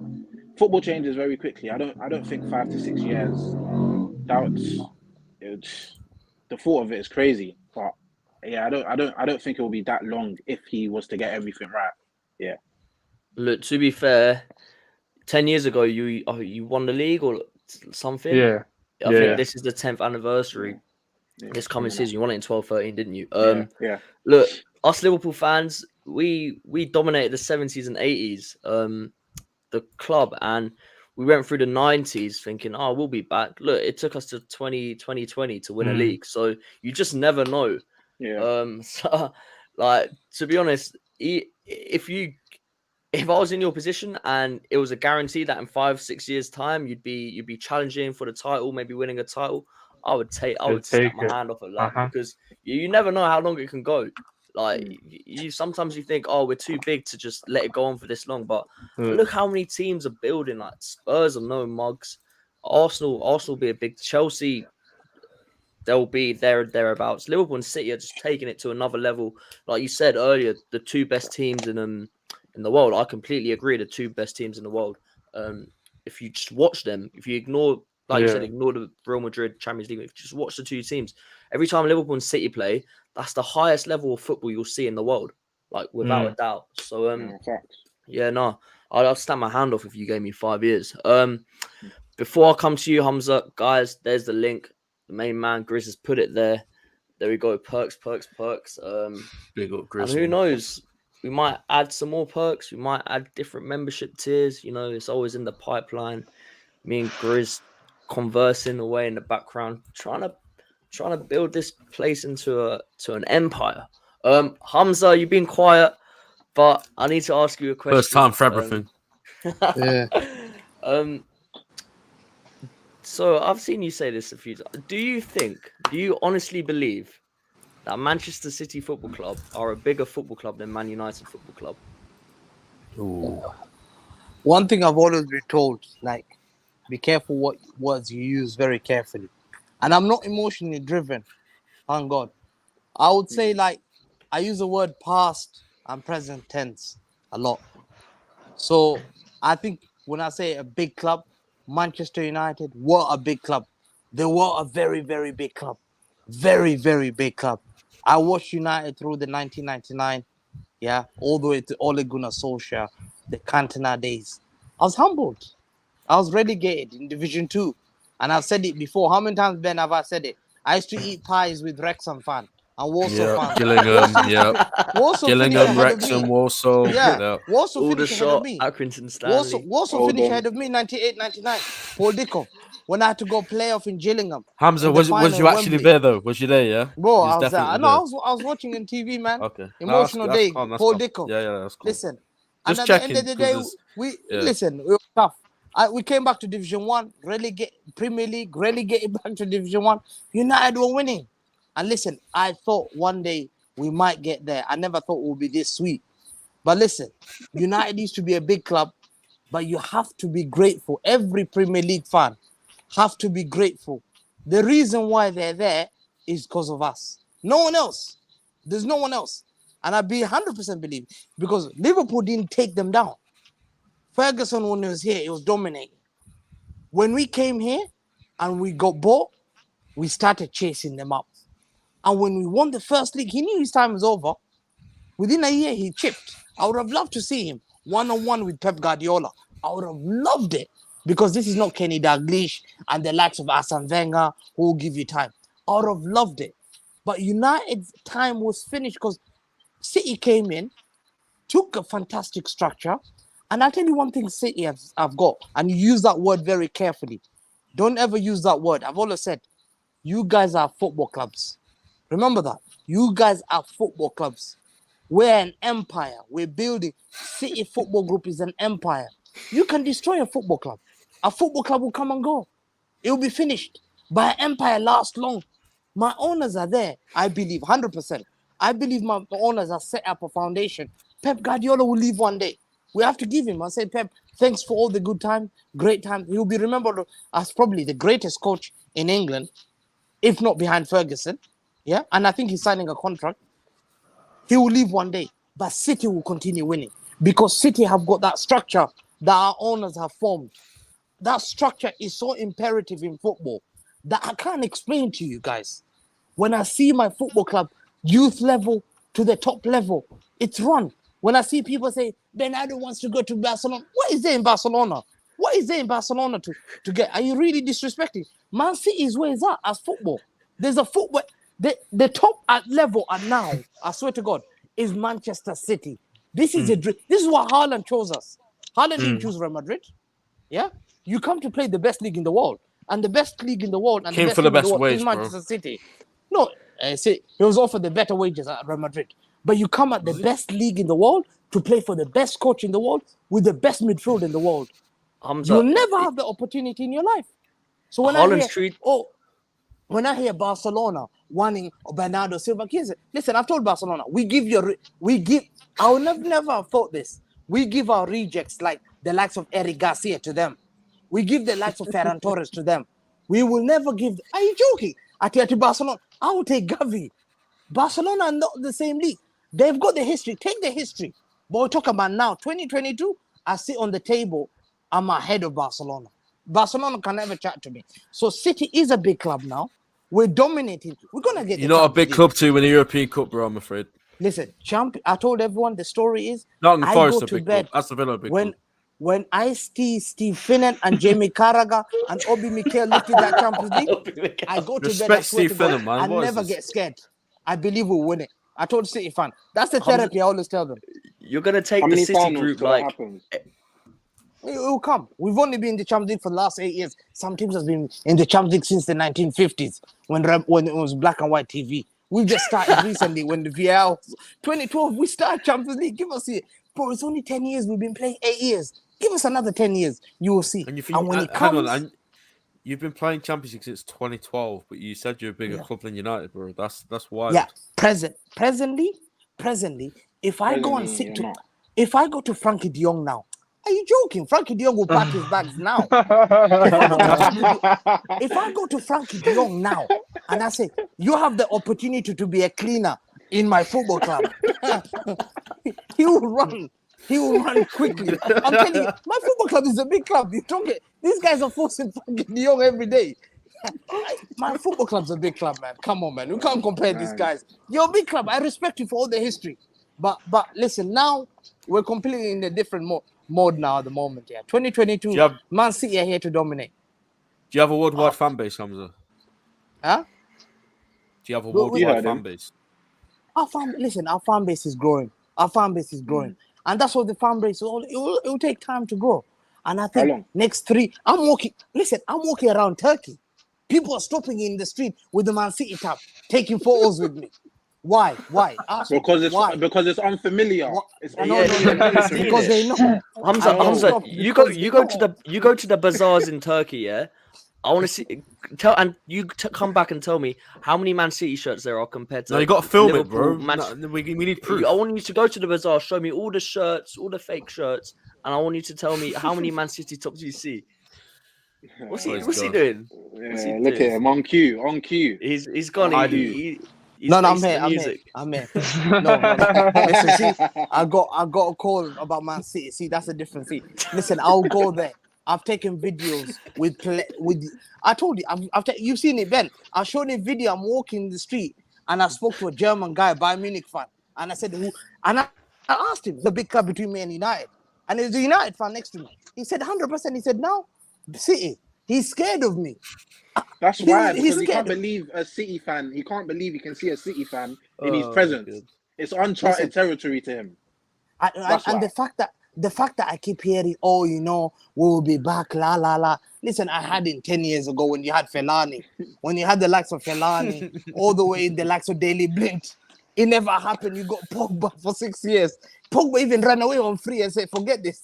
football changes very quickly. I don't think 5 to 6 years. The thought of it is crazy, but yeah, I don't think it will be that long if he was to get everything right. Yeah. Look, to be fair, 10 years ago you won the league or something. Yeah. I think this is the 10th anniversary. This coming season, you won it in 12-13, didn't you? Yeah. Look, us Liverpool fans, we dominated the 70s and 80s, the club, and we went through the 90s thinking, oh, we'll be back. Look, it took us to 2020 to win a league, so you just never know. Yeah. So, like, to be honest, if I was in your position and it was a guarantee that in 5-6 years' time you'd be challenging for the title, maybe winning a title, I would snap my hand off at that because you never know how long it can go. Like you sometimes you think, oh, we're too big to just let it go on for this long. But Mm. look how many teams are building. Like Spurs are no mugs. Arsenal will be a big. Chelsea, they'll be there thereabouts. Liverpool and City are just taking it to another level. Like you said earlier, the two best teams in the world. I completely agree. The two best teams in the world. If you just watch them, if you ignore, like you said, ignore the Real Madrid Champions League. If you just watch the two teams, every time Liverpool and City play, that's the highest level of football you'll see in the world, like without a doubt. So I'll stand my hand off if you gave me 5 years. Before I come to you, Hamza, guys, there's the link. The main man, Grizz, has put it there. There we go. Perks. Big up Grizz. And who knows? We might add some more perks. We might add different membership tiers. You know, it's always in the pipeline. Me and Grizz conversing away in the background, trying to build this place into an empire. Hamza, you've been quiet, but I need to ask you a question. First time for everything. So I've seen you say this a few times. Do you honestly believe that Manchester City Football Club are a bigger football club than Man United Football Club? Ooh. One thing I've always been told, like, be careful what words you use very carefully. And I'm not emotionally driven, thank God. I would say, like, I use the word past and present tense a lot. So I think when I say a big club, Manchester United were a big club. They were a very, very big club. Very, very big club. I watched United through the 1999, all the way to Ole Gunnar Solskjaer, the Cantona days. I was humbled. I was relegated in Division 2. And I've said it before. How many times, Ben, have I said it? I used to eat pies with Wrexham fan and Walsall fan. Gillingham, Gillingham, Wrexham, Walsall. Walsall all the finished ahead of shot, me. Accrington, Stanley. Walsall finished ahead of me, 98, 99. Paul Dicko. When I had to go play off in Gillingham. Hamza, was you actually there though? Was you there? Yeah. Bro, I was there. No, I was watching on TV, man. Okay. Emotional day. Paul Dicko. Yeah, that's cool. Listen. Just and checking. At the end of the day, listen, we were tough. We came back to Division 1, Premier League, relegated back to Division 1. United were winning. And listen, I thought one day we might get there. I never thought it would be this sweet. But listen, United used to be a big club, but you have to be grateful. Every Premier League fan have to be grateful. The reason why they're there is because of us. No one else. There's no one else. And I 100% believe because Liverpool didn't take them down. Ferguson, when he was here, it was dominating. When we came here and we got bought, we started chasing them up. And when we won the first league, he knew his time was over. Within a year, he chipped. I would have loved to see him one-on-one with Pep Guardiola. I would have loved it because this is not Kenny Dalglish and the likes of Arsene Wenger who will give you time. I would have loved it. But United's time was finished because City came in, took a fantastic structure. And I'll tell you one thing City have got, and you use that word very carefully. Don't ever use that word. I've always said, you guys are football clubs. Remember that. You guys are football clubs. We're an empire. We're building. City Football Group is an empire. You can destroy a football club. A football club will come and go. It will be finished. But an empire lasts long. My owners are there, I believe, 100%. I believe my owners have set up a foundation. Pep Guardiola will leave one day. We have to give him. I say, Pep, thanks for all the good time, great time. He'll be remembered as probably the greatest coach in England, if not behind Ferguson. Yeah, and I think he's signing a contract. He will leave one day, but City will continue winning because City have got that structure that our owners have formed. That structure is so imperative in football that I can't explain to you guys. When I see my football club, youth level to the top level, it's run. When I see people say, Bernardo wants to go to Barcelona, what is there in Barcelona? What is there in Barcelona to get? Are you really disrespecting? Man City is where it's at as football. There's a football. The top level at now, I swear to God, is Manchester City. This is a dream. This is what Haaland chose us. Haaland didn't choose Real Madrid. Yeah? You come to play the best league in the world. And the best league in the world and Came the for the best best league in the world wage, is Manchester City. No, he was offered the better wages at Real Madrid. But you come at the best league in the world to play for the best coach in the world with the best midfield in the world. You'll never have the opportunity in your life. So when I hear, when I hear Barcelona wanting Bernardo Silva, listen, I've told Barcelona, I will never have thought this. We give our rejects like the likes of Eric Garcia to them. We give the likes of Ferran Torres to them. We will never give. Are you joking? To Barcelona, I will take Gavi. Barcelona are not the same league. They've got the history. Take the history. But we're talking about now, 2022. I sit on the table. I'm ahead of Barcelona. Barcelona can never chat to me. So City is a big club now. We're dominating. We're gonna get. You're not a big club to win a European Cup, bro. I'm afraid. Listen, I told everyone the story is. Not I Forest go a to big bed club. That's the Villa a big club. When Steve Finnan and Jamie Carragher and Obi Mikel lifted that Champions League, I go to bed. I swear to God, I never get scared. I believe we'll win it. I told City fan. That's the therapy I always tell them. You're gonna take the City group like. It will come. We've only been in the Champions League for the last 8 years. Some teams have been in the Champions League since the 1950s when it was black and white TV. We just started recently when the VL 2012 we started Champions League. Give us it, bro. It's only 10 years. We've been playing 8 years. Give us another 10 years. You will see. And when it comes, you've been playing Champions League since 2012, but you said you're a bigger club than United, bro. That's wild. Yeah. Presently, if I go to Frenkie de Jong now. Are you joking? Frenkie de Jong will pack his bags now. If I go to Frenkie de Jong now and I say, you have the opportunity to be a cleaner in my football club, he will run. He will run quickly. I'm telling you, my football club is a big club. You don't get these guys are forcing Frenkie de Jong every day. My football club's a big club, man. Come on, man. We can't compare these guys. You're a big club. I respect you for all the history. But listen, now we're completely in a different mode now at the moment. Yeah, 2022. Man City are here to dominate. Do you have a worldwide fan base, Hamza? Huh? Do you have a worldwide fan base? Our fan base is growing. And that's what the fan base will. It will take time to grow. And I think next 3, I'm walking around Turkey. People are stopping in the street with the Man City cap, taking photos with me. Why? Because it's unfamiliar. It's because they know. Hamza, you go to the bazaars in Turkey, yeah. I want to see. Come back and tell me how many Man City shirts there are compared to. No, you got to film Liverpool, it, bro. We need proof. I want you to go to the bazaar, show me all the shirts, all the fake shirts, and I want you to tell me how many Man City tops you see. What's he doing? Yeah, look at him on cue. He's gone. No, I'm here. No. Listen, see, I got a call about Man City. See, that's a different thing. Listen, I'll go there. I've taken videos with. I told you, you've seen it, Ben. I showed a video. I'm walking the street and I spoke to a German guy, Bayern Munich fan, and I said, "Who?" And I asked him the big club between me and United, and there's a United fan next to me. He said 100%. He said, "No, City." He's scared of me. That's right. Because he can't believe a City fan. He can't believe he can see a City fan in his presence. God. It's uncharted territory to him. And the fact that I keep hearing, we'll be back, la la la. Listen, I had it 10 years ago when you had Fellaini, when you had the likes of Fellaini, all the way in the likes of Daily Blind. It never happened. You got Pogba for 6 years. Pogba even ran away on free and said, forget this.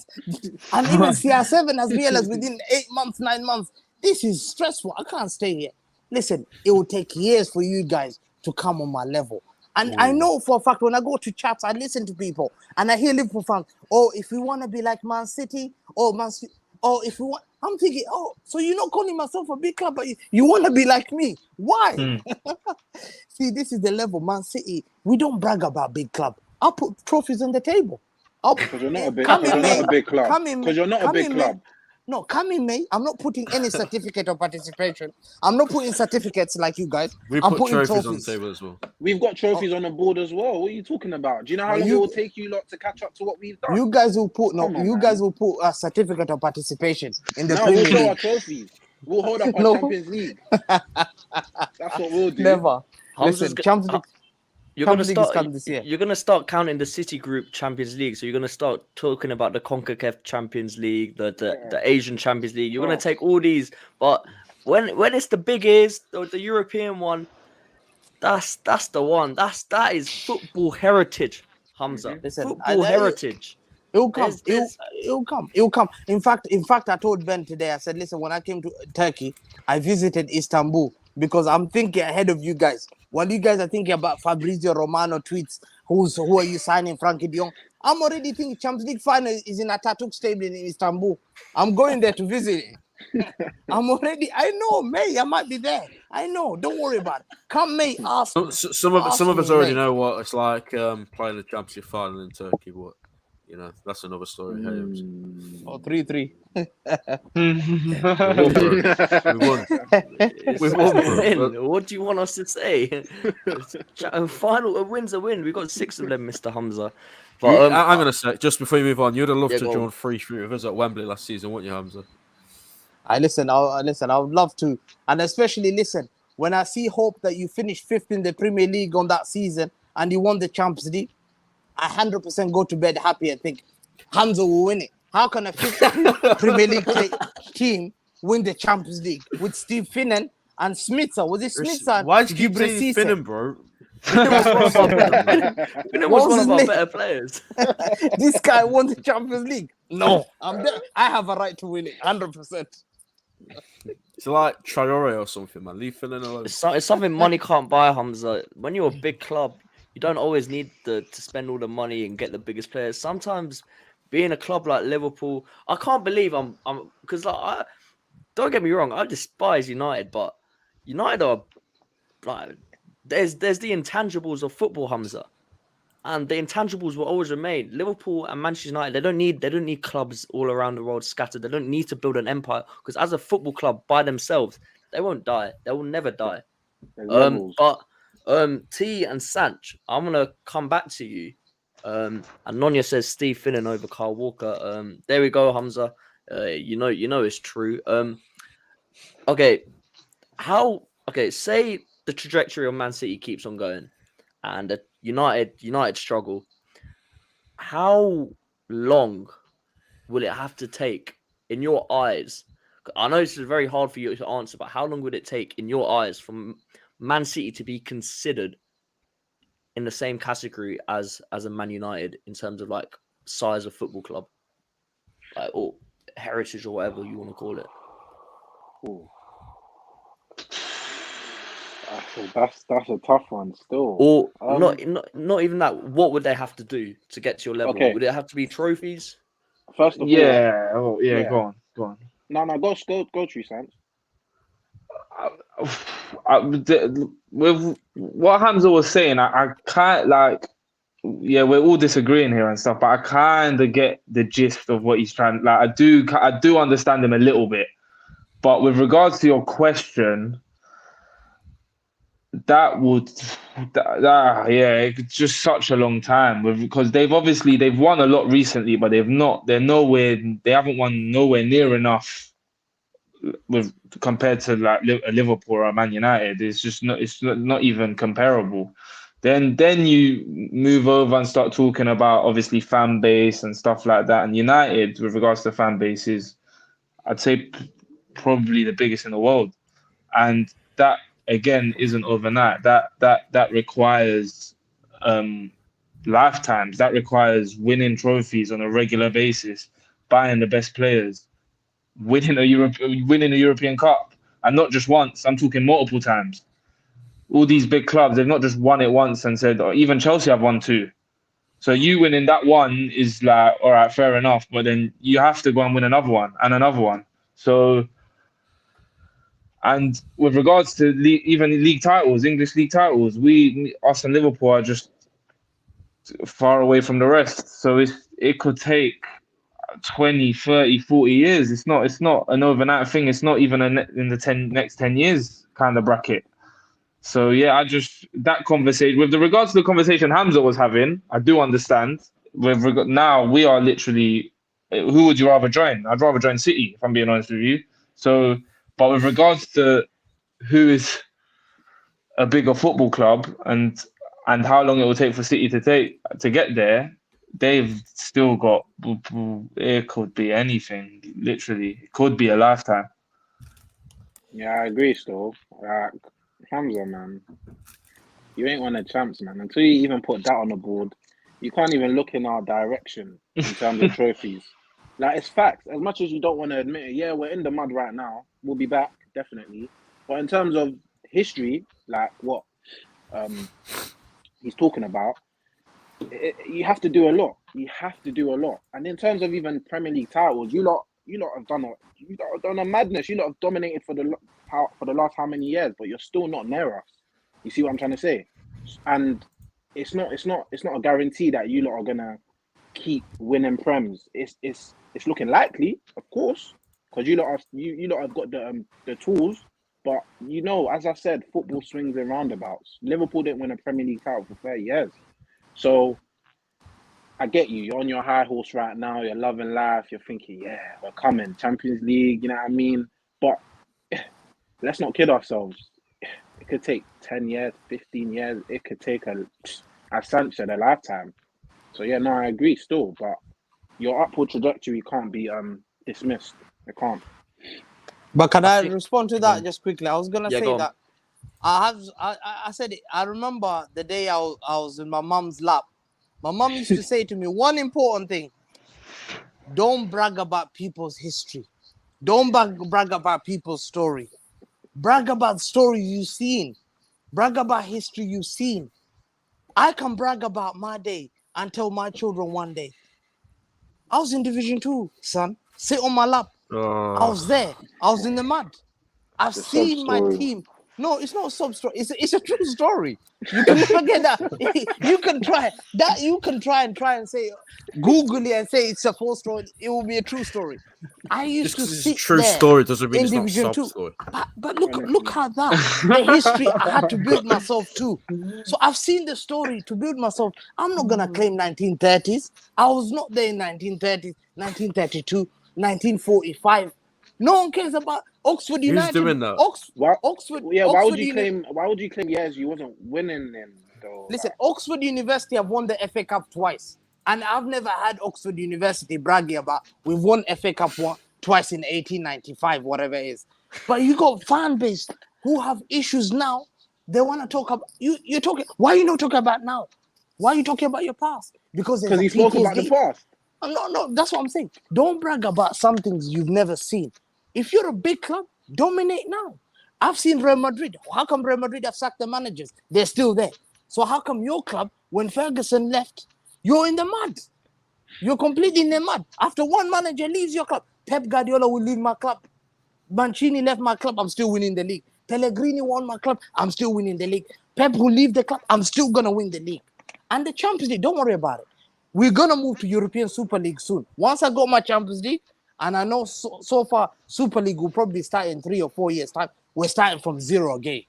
And even CR7 has realized within 8 months, 9 months, this is stressful. I can't stay here. Listen, it will take years for you guys to come on my level. And I know for a fact, when I go to chats, I listen to people and I hear Liverpool fans, if we want to be like Man City, if we want, I'm thinking, so you're not calling myself a big club, but you want to be like me. Why? See, this is the level, Man City. We don't brag about big club. I'll put trophies on the table. Because you're not a big club. Because you're not a big club. No, come in May. I'm not putting any certificate of participation. I'm not putting certificates like you guys. I'm putting trophies on the table as well. We've got trophies on the board as well. What are you talking about? Do you know how long it will take you lot to catch up to what we've done? You guys will put a certificate of participation in the Premier League. We'll show our trophies. We'll hold up our Champions League. That's what we'll do. Never. Listen, Champions League. You're gonna start counting the City Group Champions League. So you're gonna start talking about the CONCACAF Champions League, the Asian Champions League. You're gonna take all these, but when it's the big ears, the European one, that's the one. That is football heritage, Hamza. Listen, football heritage. It'll come. It'll come. In fact, I told Ben today. I said, listen, when I came to Turkey, I visited Istanbul. because I'm thinking ahead of you guys. While you guys are thinking about Fabrizio Romano tweets, who are you signing, Frenkie de Jong? I'm already thinking Champions League final is in Atatürk Stadium in Istanbul. I'm going there to visit it. I know, May, I might be there. I know, don't worry about it. Come May, ask me. Some of us already know what it's like playing the Champions League final in Turkey, but you know, that's another story. Oh, 3-3. We won. What do you want us to say? A win's a win. We got 6 of them, Mr. Hamza. But I'm gonna say, just before you move on, you'd have loved to join 3-3 with us at Wembley last season, wouldn't you, Hamza? I would love to. And especially, when I see hope that you finished 5th in the Premier League on that season and you won the Champions League, I 100% go to bed happy and think Hamza will win it. How can a 5th Premier League team win the Champions League with Steve Finnan and Smitzer? Was it Smitzer? Why did you keep saying Finnan, bro? Finnan was one of our better players. This guy won the Champions League. No, I have a right to win it, 100%. It's like Traore or something, man. Leave Finnan alone. It's something money can't buy, Hamza. When you're a big club, you don't always need to spend all the money and get the biggest players. Sometimes being a club like Liverpool, I can't believe I'm because don't get me wrong, I despise United, but United are like there's the intangibles of football, Hamza. And the intangibles will always remain. Liverpool and Manchester United, they don't need clubs all around the world scattered. They don't need to build an empire because as a football club by themselves, they won't die. They will never die. T and Sanch, I'm gonna come back to you. And Nonya says Steve Finnan over Kyle Walker. There we go, Hamza. You know it's true. Say the trajectory of Man City keeps on going, and United struggle. How long will it have to take, in your eyes? I know this is very hard for you to answer, but how long would it take, in your eyes, for Man City to be considered in the same category as a Man United in terms of like size of football club, like or heritage or whatever you want to call it? Ooh. That's a tough one still. Or not even that. What would they have to do to get to your level? Okay. Would it have to be trophies? First of all, Go on. No, go through, Sam. With what Hamza was saying, I can't we're all disagreeing here and stuff, but I kind of get the gist of what he's trying. Like, I do understand him a little bit, but with regards to your question, it's just such a long time because they've won a lot recently, but they haven't won nowhere near enough compared to like a Liverpool or a Man United. It's not even comparable. Then you move over and start talking about obviously fan base and stuff like that. And United, with regards to fan bases, I'd say probably the biggest in the world, and that again isn't overnight. That requires lifetimes. That requires winning trophies on a regular basis, buying the best players, winning a European Cup, and not just once. I'm talking multiple times. All these big clubs, they've not just won it once and said, or even Chelsea have won 2. So you winning that one is like, all right, fair enough. But then you have to go and win another one and another one. So, and with regards to even league titles, English league titles, us and Liverpool are just far away from the rest. So it could take 20, 30, 40 years. It's not an overnight thing. It's not even in the next 10 years kind of bracket. So yeah, that conversation with regards to the conversation Hamza was having, I do understand. Now we are literally, who would you rather join? I'd rather join City, if I'm being honest with you. So, but with regards to who is a bigger football club and how long it will take for City to get there, they've still got. It could be anything. Literally, it could be a lifetime. Yeah, I agree. Still, Hamza, man, you ain't won a champs, man. Until you even put that on the board, you can't even look in our direction in terms of trophies. Like, it's facts. As much as you don't want to admit it, yeah, we're in the mud right now. We'll be back, definitely. But in terms of history, like what he's talking about, you have to do a lot. You have to do a lot. And in terms of even Premier League titles, you lot have done a madness. You lot have dominated for the last how many years, but you're still not near us. You see what I'm trying to say? And it's not a guarantee that you lot are gonna keep winning prems. It's looking likely, of course, because you lot have got the tools. But you know, as I said, football swings and roundabouts. Liverpool didn't win a Premier League title for 30 years. So I get you. You're on your high horse right now. You're loving life. You're thinking, yeah, we're coming. Champions League, you know what I mean? But let's not kid ourselves. It could take 10 years, 15 years. It could take, as Sanch said, a lifetime. So, yeah, no, I agree still. But your upward trajectory can't be dismissed. It can't. But can I respond to that just quickly? I was gonna say that I said it. I remember the day I was in my mum's lap. My mum used to say to me one important thing: don't brag about people's history, don't brag about people's story. Brag about stories you've seen. Brag about history you've seen. I can brag about my day and tell my children one day. I was in Division 2, son. Sit on my lap. I was there. I was in the mud. I've seen my team. No, it's not a sub story. It's a true story. You can never get that. You can try that. You can try and say, Google it and say it's a false story. It will be a true story. I used to sit true there story doesn't mean in it's not Division sub 2. story. But look at that. The history I had to build myself too. So I've seen the story to build myself. I'm not gonna claim 1930s. I was not there in 1930s, 1932, 1945. No one cares about Oxford United. Who's doing that? Oxford. Yeah, Oxford why would you claim years you wasn't winning them though? Listen, Oxford University have won the FA Cup twice. And I've never had Oxford University bragging about we've won FA Cup twice in 1895, whatever it is. But you got fan base who have issues now. They want to talk about you're talking. Why are you not talking about now? Why are you talking about your past? Because he spoke about the past. No, that's what I'm saying. Don't brag about some things you've never seen. If you're a big club, dominate now. I've seen Real Madrid. How come Real Madrid have sacked the managers? They're still there. So how come your club, when Ferguson left, you're in the mud? You're completely in the mud. After one manager leaves your club, Pep Guardiola will leave my club. Mancini left my club, I'm still winning the league. Pellegrini won my club, I'm still winning the league. Pep will leave the club, I'm still going to win the league. And the Champions League, don't worry about it. We're going to move to European Super League soon. Once I got my Champions League, and I know so far Super League will probably start in 3 or 4 years' time. We're starting from zero again.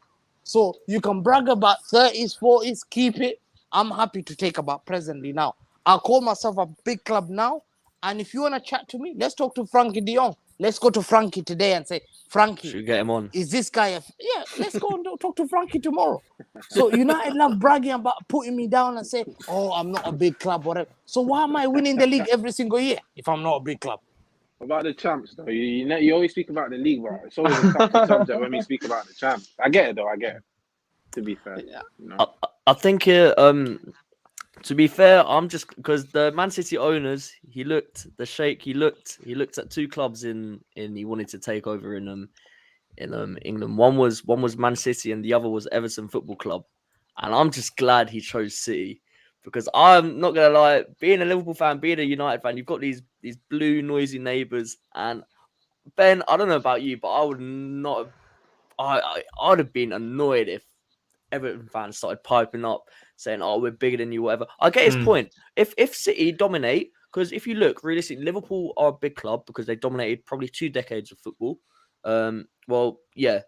So you can brag about 30s, 40s, keep it. I'm happy to take about presently now. I'll call myself a big club now. And if you want to chat to me, let's talk to Frenkie de Jong. Let's go to Frenkie today and say, Frenkie, should we get him on? Is this guy yeah, let's go and talk to Frenkie tomorrow. So United love bragging about putting me down and say, oh, I'm not a big club, whatever. So why am I winning the league every single year if I'm not a big club? About the champs, though, you always speak about the league, but it's always a tough subject when we speak about the champs. I get it, though. I get it. To be fair, yeah. You know? I think to be fair, I'm just because the Man City owners, he looked at 2 clubs in he wanted to take over in England. One was Man City and the other was Everton Football Club, and I'm just glad he chose City. Because I'm not gonna lie, being a Liverpool fan, being a United fan, you've got these blue noisy neighbours. And Ben, I don't know about you, but I would not. I'd have been annoyed if Everton fans started piping up saying, "Oh, we're bigger than you," whatever. I get his point. If City dominate, because if you look realistically, Liverpool are a big club because they dominated probably 2 decades of football. Well, yeah,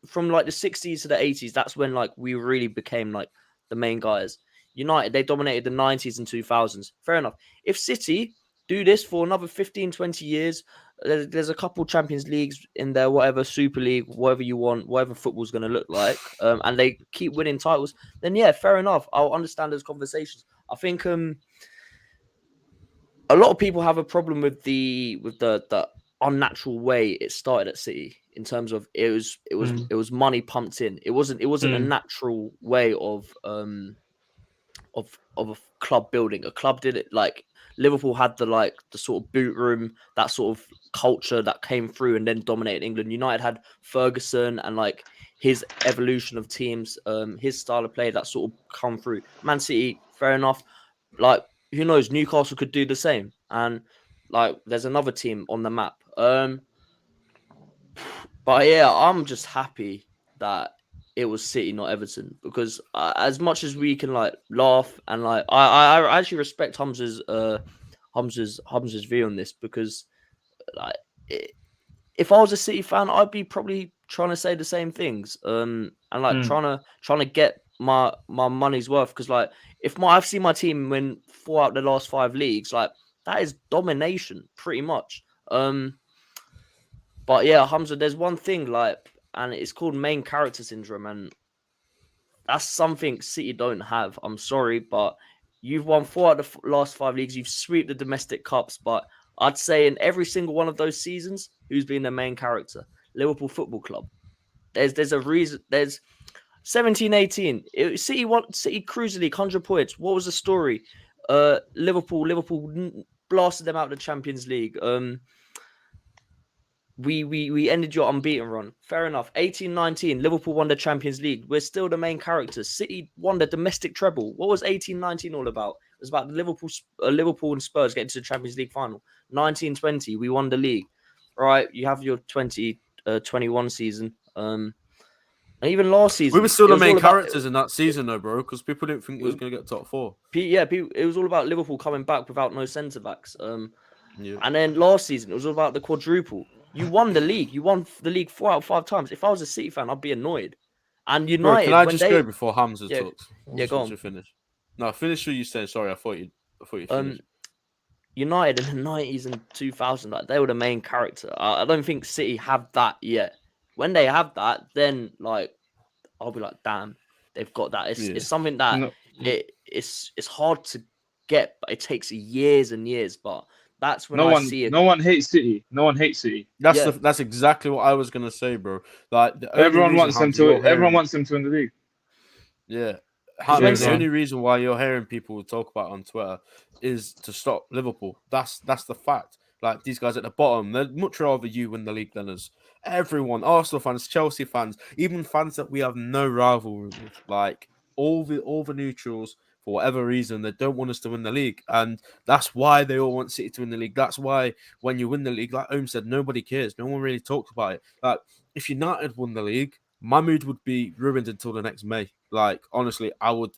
from like the 60s to the 80s, that's when like we really became like the main guys. United, they dominated the 90s and 2000s. Fair enough. If City do this for another 15, 20 years, there's a couple Champions Leagues in there, whatever, Super League, whatever you want, whatever football's going to look like, and they keep winning titles, then yeah, fair enough. I'll understand those conversations. I think a lot of people have a problem with the unnatural way it started at City in terms of it was money pumped in. It wasn't a natural way of a club building. A club did it like Liverpool had the sort of boot room, that sort of culture that came through and then dominated England. United had Ferguson and like his evolution of teams, his style of play that sort of come through. Man City, fair enough. Like, who knows? Newcastle could do the same. And like, there's another team on the map. But yeah, I'm just happy that it was City, not Everton, because as much as we can like laugh and like, I actually respect Hamza's view on this, because like, if I was a City fan, I'd be probably trying to say the same things, and like trying to get my money's worth, because like I've seen my team win 4 out of the last 5 leagues, like that is domination pretty much. But yeah, Hamza, there's one thing like, and it's called main character syndrome, and that's something City don't have. I'm sorry, but you've won 4 out of the last 5 leagues. You've swept the domestic cups, but I'd say in every single one of those seasons, who's been the main character? Liverpool Football Club. There's a reason. There's 17-18. City Cruiser League, 100 points. What was the story? Liverpool blasted them out of the Champions League. We ended your unbeaten run. Fair enough. 18-19, Liverpool won the Champions League. We're still the main characters. City won the domestic treble. What was 18-19 all about? It was about Liverpool and Spurs getting to the Champions League final. 19-20, we won the league. All right, you have your 2021 season. And even last season, we were still the main characters in that season, though, bro, because people didn't think it was going to get top 4. Yeah, it was all about Liverpool coming back without no centre backs. And then last season, it was all about the quadruple. You won the league. You won the league 4 out of 5 times. If I was a City fan, I'd be annoyed. And United, bro, can I just go before Hamza talks? Yeah, go on. Finish. No, finish what you said. Sorry, I thought you finished. United in the 90s and 2000, like they were the main character. I don't think City have that yet. When they have that, then like I'll be like, damn, they've got that. It's something that it's hard to get, but it takes years and years. But that's when I see it. No one hates City. No one hates City. That's exactly what I was gonna say, bro. Like everyone wants them to win the league. Yeah. The only reason why you're hearing people talk about it on Twitter is to stop Liverpool. That's the fact. Like these guys at the bottom, they'd much rather you win the league than us. Everyone, Arsenal fans, Chelsea fans, even fans that we have no rivalry with, like all the neutrals, for whatever reason, they don't want us to win the league. And that's why they all want City to win the league. That's why when you win the league, like Omz said, nobody cares. No one really talks about it. Like if United won the league, my mood would be ruined until the next May. Like, honestly, I would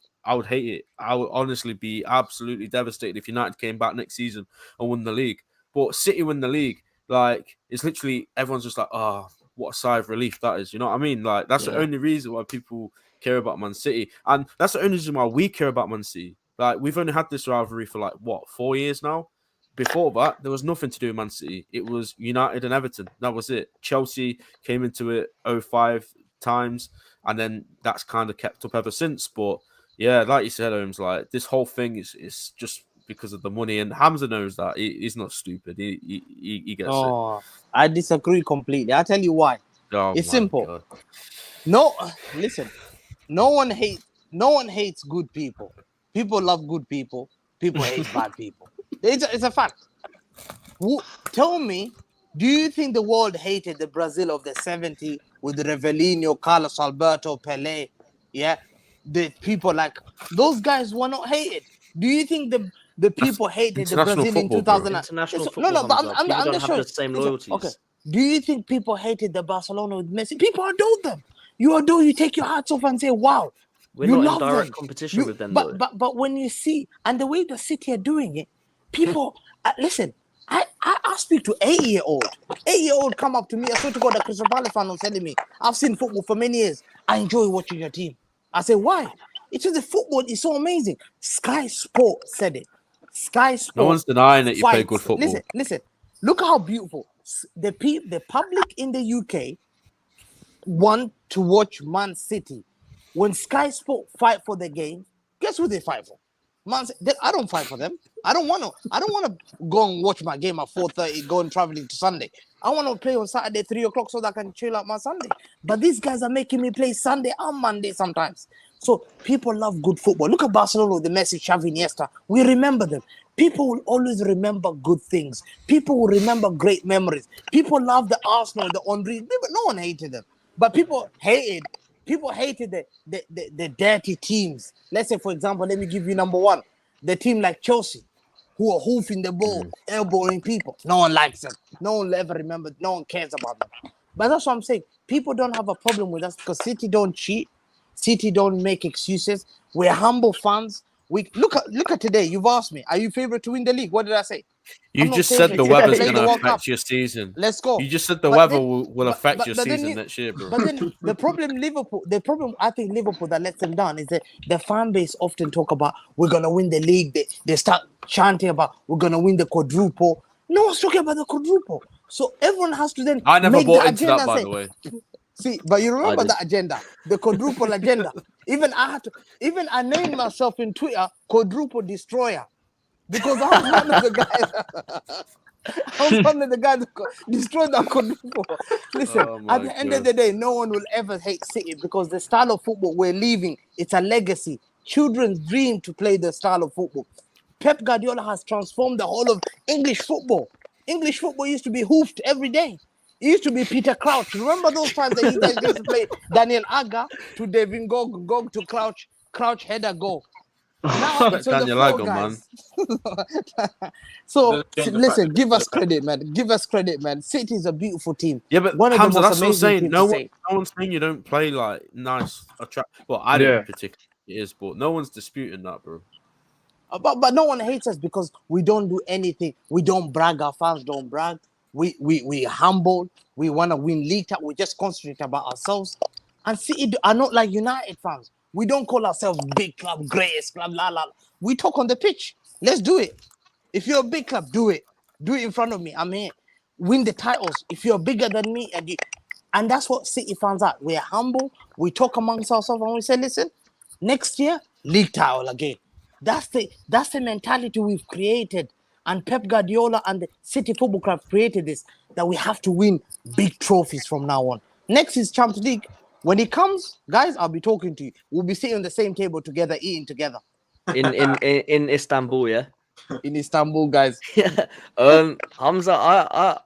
hate it. I would honestly be absolutely devastated if United came back next season and won the league. But City win the league, like, it's literally, everyone's just like, oh, what a sigh of relief that is. You know what I mean? Like, that's the only reason why people care about Man City. And that's the only reason why we care about Man City. Like, we've only had this rivalry for, like, 4 years now? Before that, there was nothing to do with Man City. It was United and Everton. That was it. Chelsea came into it 05 times, and then that's kind of kept up ever since. But yeah, like you said, Omz, like this whole thing is just because of the money, and Hamza knows that. He's not stupid. He gets it. I disagree completely. I'll tell you why. It's simple. God. No, listen. No one hates good people. People love good people. People hate bad people. It's a fact. Tell me, do you think the world hated the Brazil of the 70s with Rivelino, Carlos Alberto, Pelé? Yeah, the people like those guys were not hated. Do you think the people hated the Brazil in 2000? International football. No, but I'm don't have the same loyalties. Okay. Do you think people hated the Barcelona with Messi? People adore them. You take your hats off and say, wow. We're not in direct competition with them, but when you see, and the way the City are doing it, people, listen, I speak to 8-year-old. 8-year-old come up to me. I swear to God, the Crystal Palace fan was telling me, I've seen football for many years. I enjoy watching your team. I say, why? It's just the football is so amazing. Sky Sport said it. Sky Sport. No one's denying that you play good football. Listen. Look how beautiful. The public in the UK want to watch Man City. When Sky Sport fight for the game, guess who they fight for? I don't fight for them. I don't want to go and watch my game at 4:30, going traveling to Sunday. I want to play on Saturday 3 o'clock so that I can chill out my Sunday. But these guys are making me play Sunday and Monday sometimes. So people love good football. Look at Barcelona with the Messi, Xavi, Iniesta. We remember them. People will always remember good things. People will remember great memories. People love the Arsenal, the Henry. No one hated them, but people hated the dirty teams. Let's say, for example, let me give you number one, the team like Chelsea, who are hoofing the ball, elbowing people. No one likes them. No one will ever remember. No one cares about them. But that's what I'm saying. People don't have a problem with us because City don't cheat. City don't make excuses. We're humble fans. We look at today. You've asked me, are you favorite to win the league? What did I say? You just said the weather's going to affect your season. Let's go. You just said the weather will affect your season next year, bro. But then the problem I think Liverpool that lets them down is that the fan base often talk about we're going to win the league. They start chanting about we're going to win the quadruple. No one's talking about the quadruple. So everyone has to then I never make bought the into agenda that, by the way. See, but you remember that agenda, the quadruple agenda. Even I named myself in Twitter quadruple destroyer because I was one of the guys. I was one of the guys that destroyed that quadruple. Listen, at the end of the day, no one will ever hate City because the style of football we're leaving, it's a legacy. Children's dream to play the style of football. Pep Guardiola has transformed the whole of English football. English football used to be hoofed every day. It used to be Peter Crouch. Remember those times that you guys used to play Daniel Agger to Devin Gog to Crouch header goal. Now it's on Daniel the Agger, man. So listen, give us credit, man. Give us credit, man. City is a beautiful team. Yeah, but one of Hamza, the most that's what I'm saying. amazing No teams one's saying you don't play like nice, attractive. Well, I don't particularly. It is, but no one's disputing that, bro. But no one hates us because we don't do anything. We don't brag. Our fans don't brag. We humble. We want to win league. We just concentrate about ourselves. And City are not like United fans. We don't call ourselves big club, greatest club, la la. We talk on the pitch. Let's do it. If you're a big club, do it. Do it in front of me. I'm here. Win the titles. If you're bigger than me, and that's what City fans are. We're humble. We talk amongst ourselves and we say, listen, next year, league title again. That's the mentality we've created. And Pep Guardiola and the City Football Club created this, that we have to win big trophies from now on. Next is Champions League. When it comes, guys, I'll be talking to you. We'll be sitting on the same table together, eating together. In Istanbul, yeah? In Istanbul, guys. Yeah. Hamza,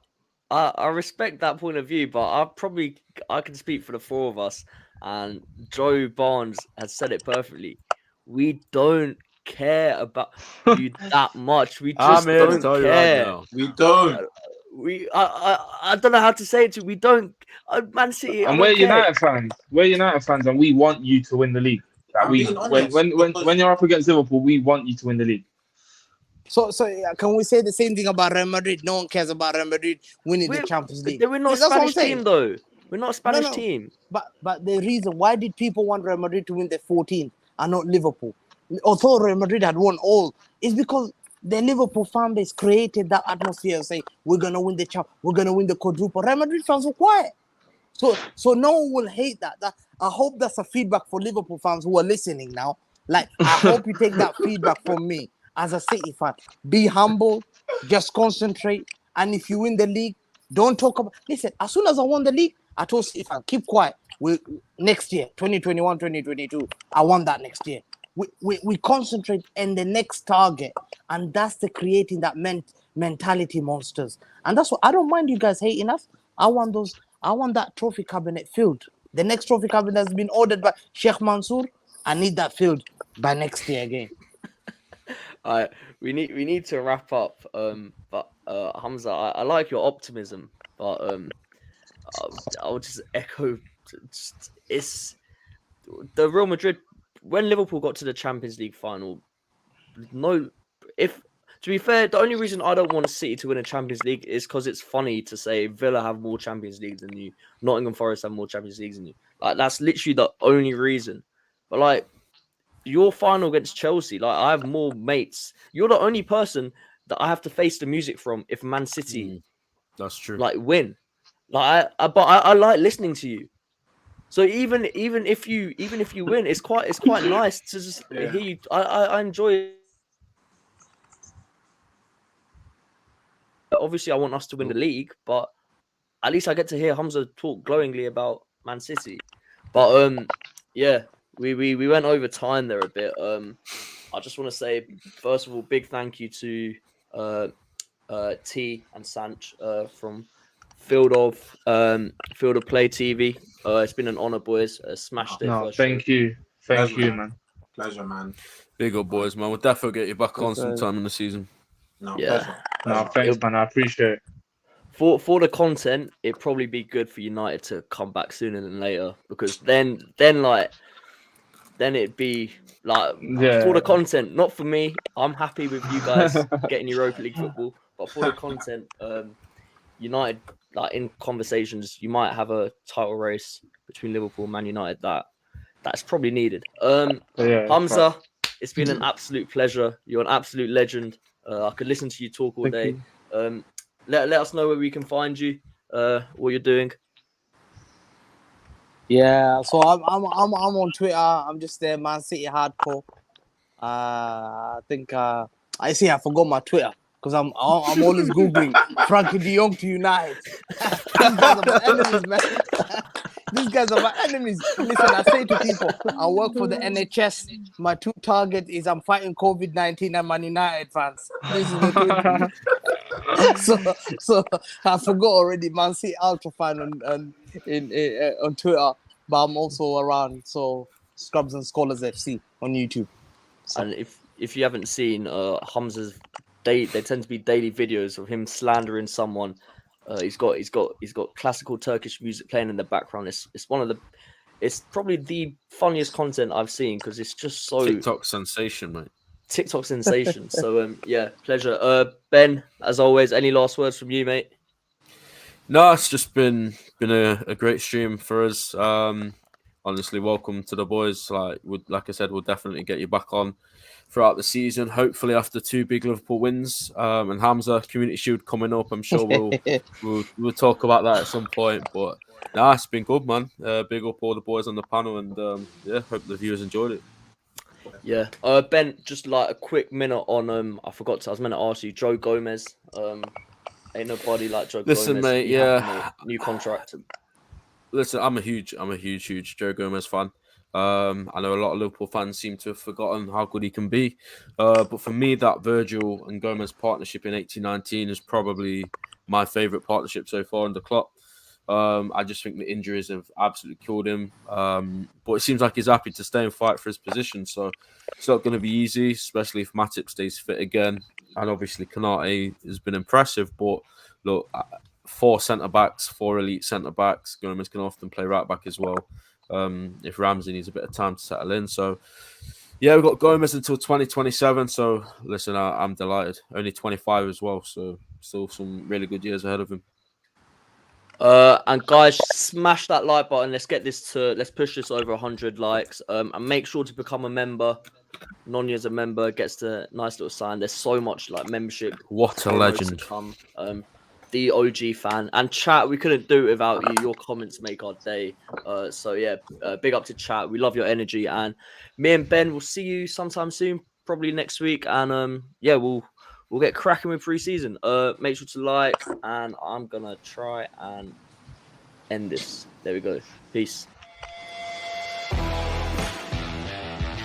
I respect that point of view, but I can speak for the four of us. And Joe Barnes has said it perfectly. We don't care about you that much. We just don't care. Right, we don't. I don't know how to say it to you. We don't. Man City. And we're United fans. We're United fans, and we want you to win the league. When you're up against Liverpool, we want you to win the league. So can we say the same thing about Real Madrid? No one cares about Real Madrid winning the Champions League. We're not a Spanish team, though. We're not a Spanish team. But the reason why did people want Real Madrid to win the 14th and not Liverpool? Although Real Madrid had won all, it's because the Liverpool fan base created that atmosphere and say, we're going to win the champ, we're going to win the quadruple. Real Madrid fans were quiet. So no one will hate that. I hope that's a feedback for Liverpool fans who are listening now. Like, I hope you take that feedback from me as a City fan. Be humble, just concentrate. And if you win the league, don't talk about... Listen, as soon as I won the league, I told City fans, keep quiet. Next year, 2021, 2022, I want that next year. We concentrate on the next target, and that's the creating that mentality monsters. And that's what I don't mind you guys hating us. I want that trophy cabinet filled. The next trophy cabinet has been ordered by Sheikh Mansour. I need that filled by next year again. All right, we need to wrap up. But Hamza, I like your optimism, but I'll just echo. It's the Real Madrid. When Liverpool got to the Champions League final, to be fair, the only reason I don't want City to win a Champions League is because it's funny to say Villa have more Champions Leagues than you, Nottingham Forest have more Champions Leagues than you. Like, that's literally the only reason. But like, your final against Chelsea, like, I have more mates. You're the only person that I have to face the music from if Man City, that's true, like, win. Like, I like listening to you. So even if you win, it's quite nice to just hear you. I enjoy it. Obviously, I want us to win the league, but at least I get to hear Hamza talk glowingly about Man City. But yeah, we went over time there a bit. I just want to say, first of all, big thank you to T and Sanch from Field of Play TV. It's been an honor, boys. Smashed it. No, first thank show. you. Thank you, man. Pleasure, man. Big up, boys, man. We'll definitely get you back on sometime in the season. No, Yeah. pleasure. No, thanks, man. I appreciate it. For the content, it'd probably be good for United to come back sooner than later, because then it'd be like for the content, not for me. I'm happy with you guys getting Europa League football, but for the content, United, like in conversations, you might have a title race between Liverpool and Man United that's probably needed. Hamza, it's been an absolute pleasure. You're an absolute legend. I could listen to you talk all day. Let us know where we can find you, what you're doing. Yeah, so I'm on Twitter. I'm just there, Man City Hardcore. I think I forgot my Twitter because I'm always googling Frenkie de Jong to United. These guys are my enemies, man. These guys are my enemies. Listen, I say to people, I work for the NHS. My 2 targets is I'm fighting COVID-19 and Man United fans. This is the truth. So I forgot already. Man City Ultra fan on Twitter, but I'm also around. So Scrubs and Scholars FC on YouTube. So. And if you haven't seen Hamza's they tend to be daily videos of him slandering someone. He's got classical Turkish music playing in the background. It's probably the funniest content I've seen because it's just so TikTok sensation, mate. TikTok sensation. So yeah, pleasure. Ben, as always, any last words from you, mate? No, it's just been a great stream for us. Honestly, welcome to the boys. Like I said, we'll definitely get you back on throughout the season. Hopefully, after 2 big Liverpool wins, and Hamza Community Shield coming up, I'm sure we'll talk about that at some point. But it's been good, man. Big up all the boys on the panel, and hope the viewers enjoyed it. Yeah, Ben, just like a quick minute on I was meant to ask you, Joe Gomez. Ain't nobody like Joe Gomez. Listen, mate, new contract. Listen, I'm a huge Joe Gomez fan. I know a lot of Liverpool fans seem to have forgotten how good he can be. But for me, that Virgil and Gomez partnership in 18-19 is probably my favourite partnership so far under Klopp. I just think the injuries have absolutely killed him. But it seems like he's happy to stay and fight for his position. So it's not going to be easy, especially if Matip stays fit again. And obviously, Khanage has been impressive. But look, 4 centre-backs, 4 elite centre-backs. Gomez can often play right-back as well. If Ramsey needs a bit of time to settle in. So, yeah, we've got Gomez until 2027. So, listen, I'm delighted. Only 25 as well. So, still some really good years ahead of him. And guys, smash that like button. Let's push this over 100 likes. And make sure to become a member. Nonya's a member, gets the nice little sign. There's so much like membership. What a legend. To come. The OG fan and chat. We couldn't do it without you. Your comments make our day. So yeah, big up to chat. We love your energy, and me and Ben will see you sometime soon, probably next week. And we'll get cracking with pre-season. Make sure to like, and I'm gonna try and end this. There we go. Peace.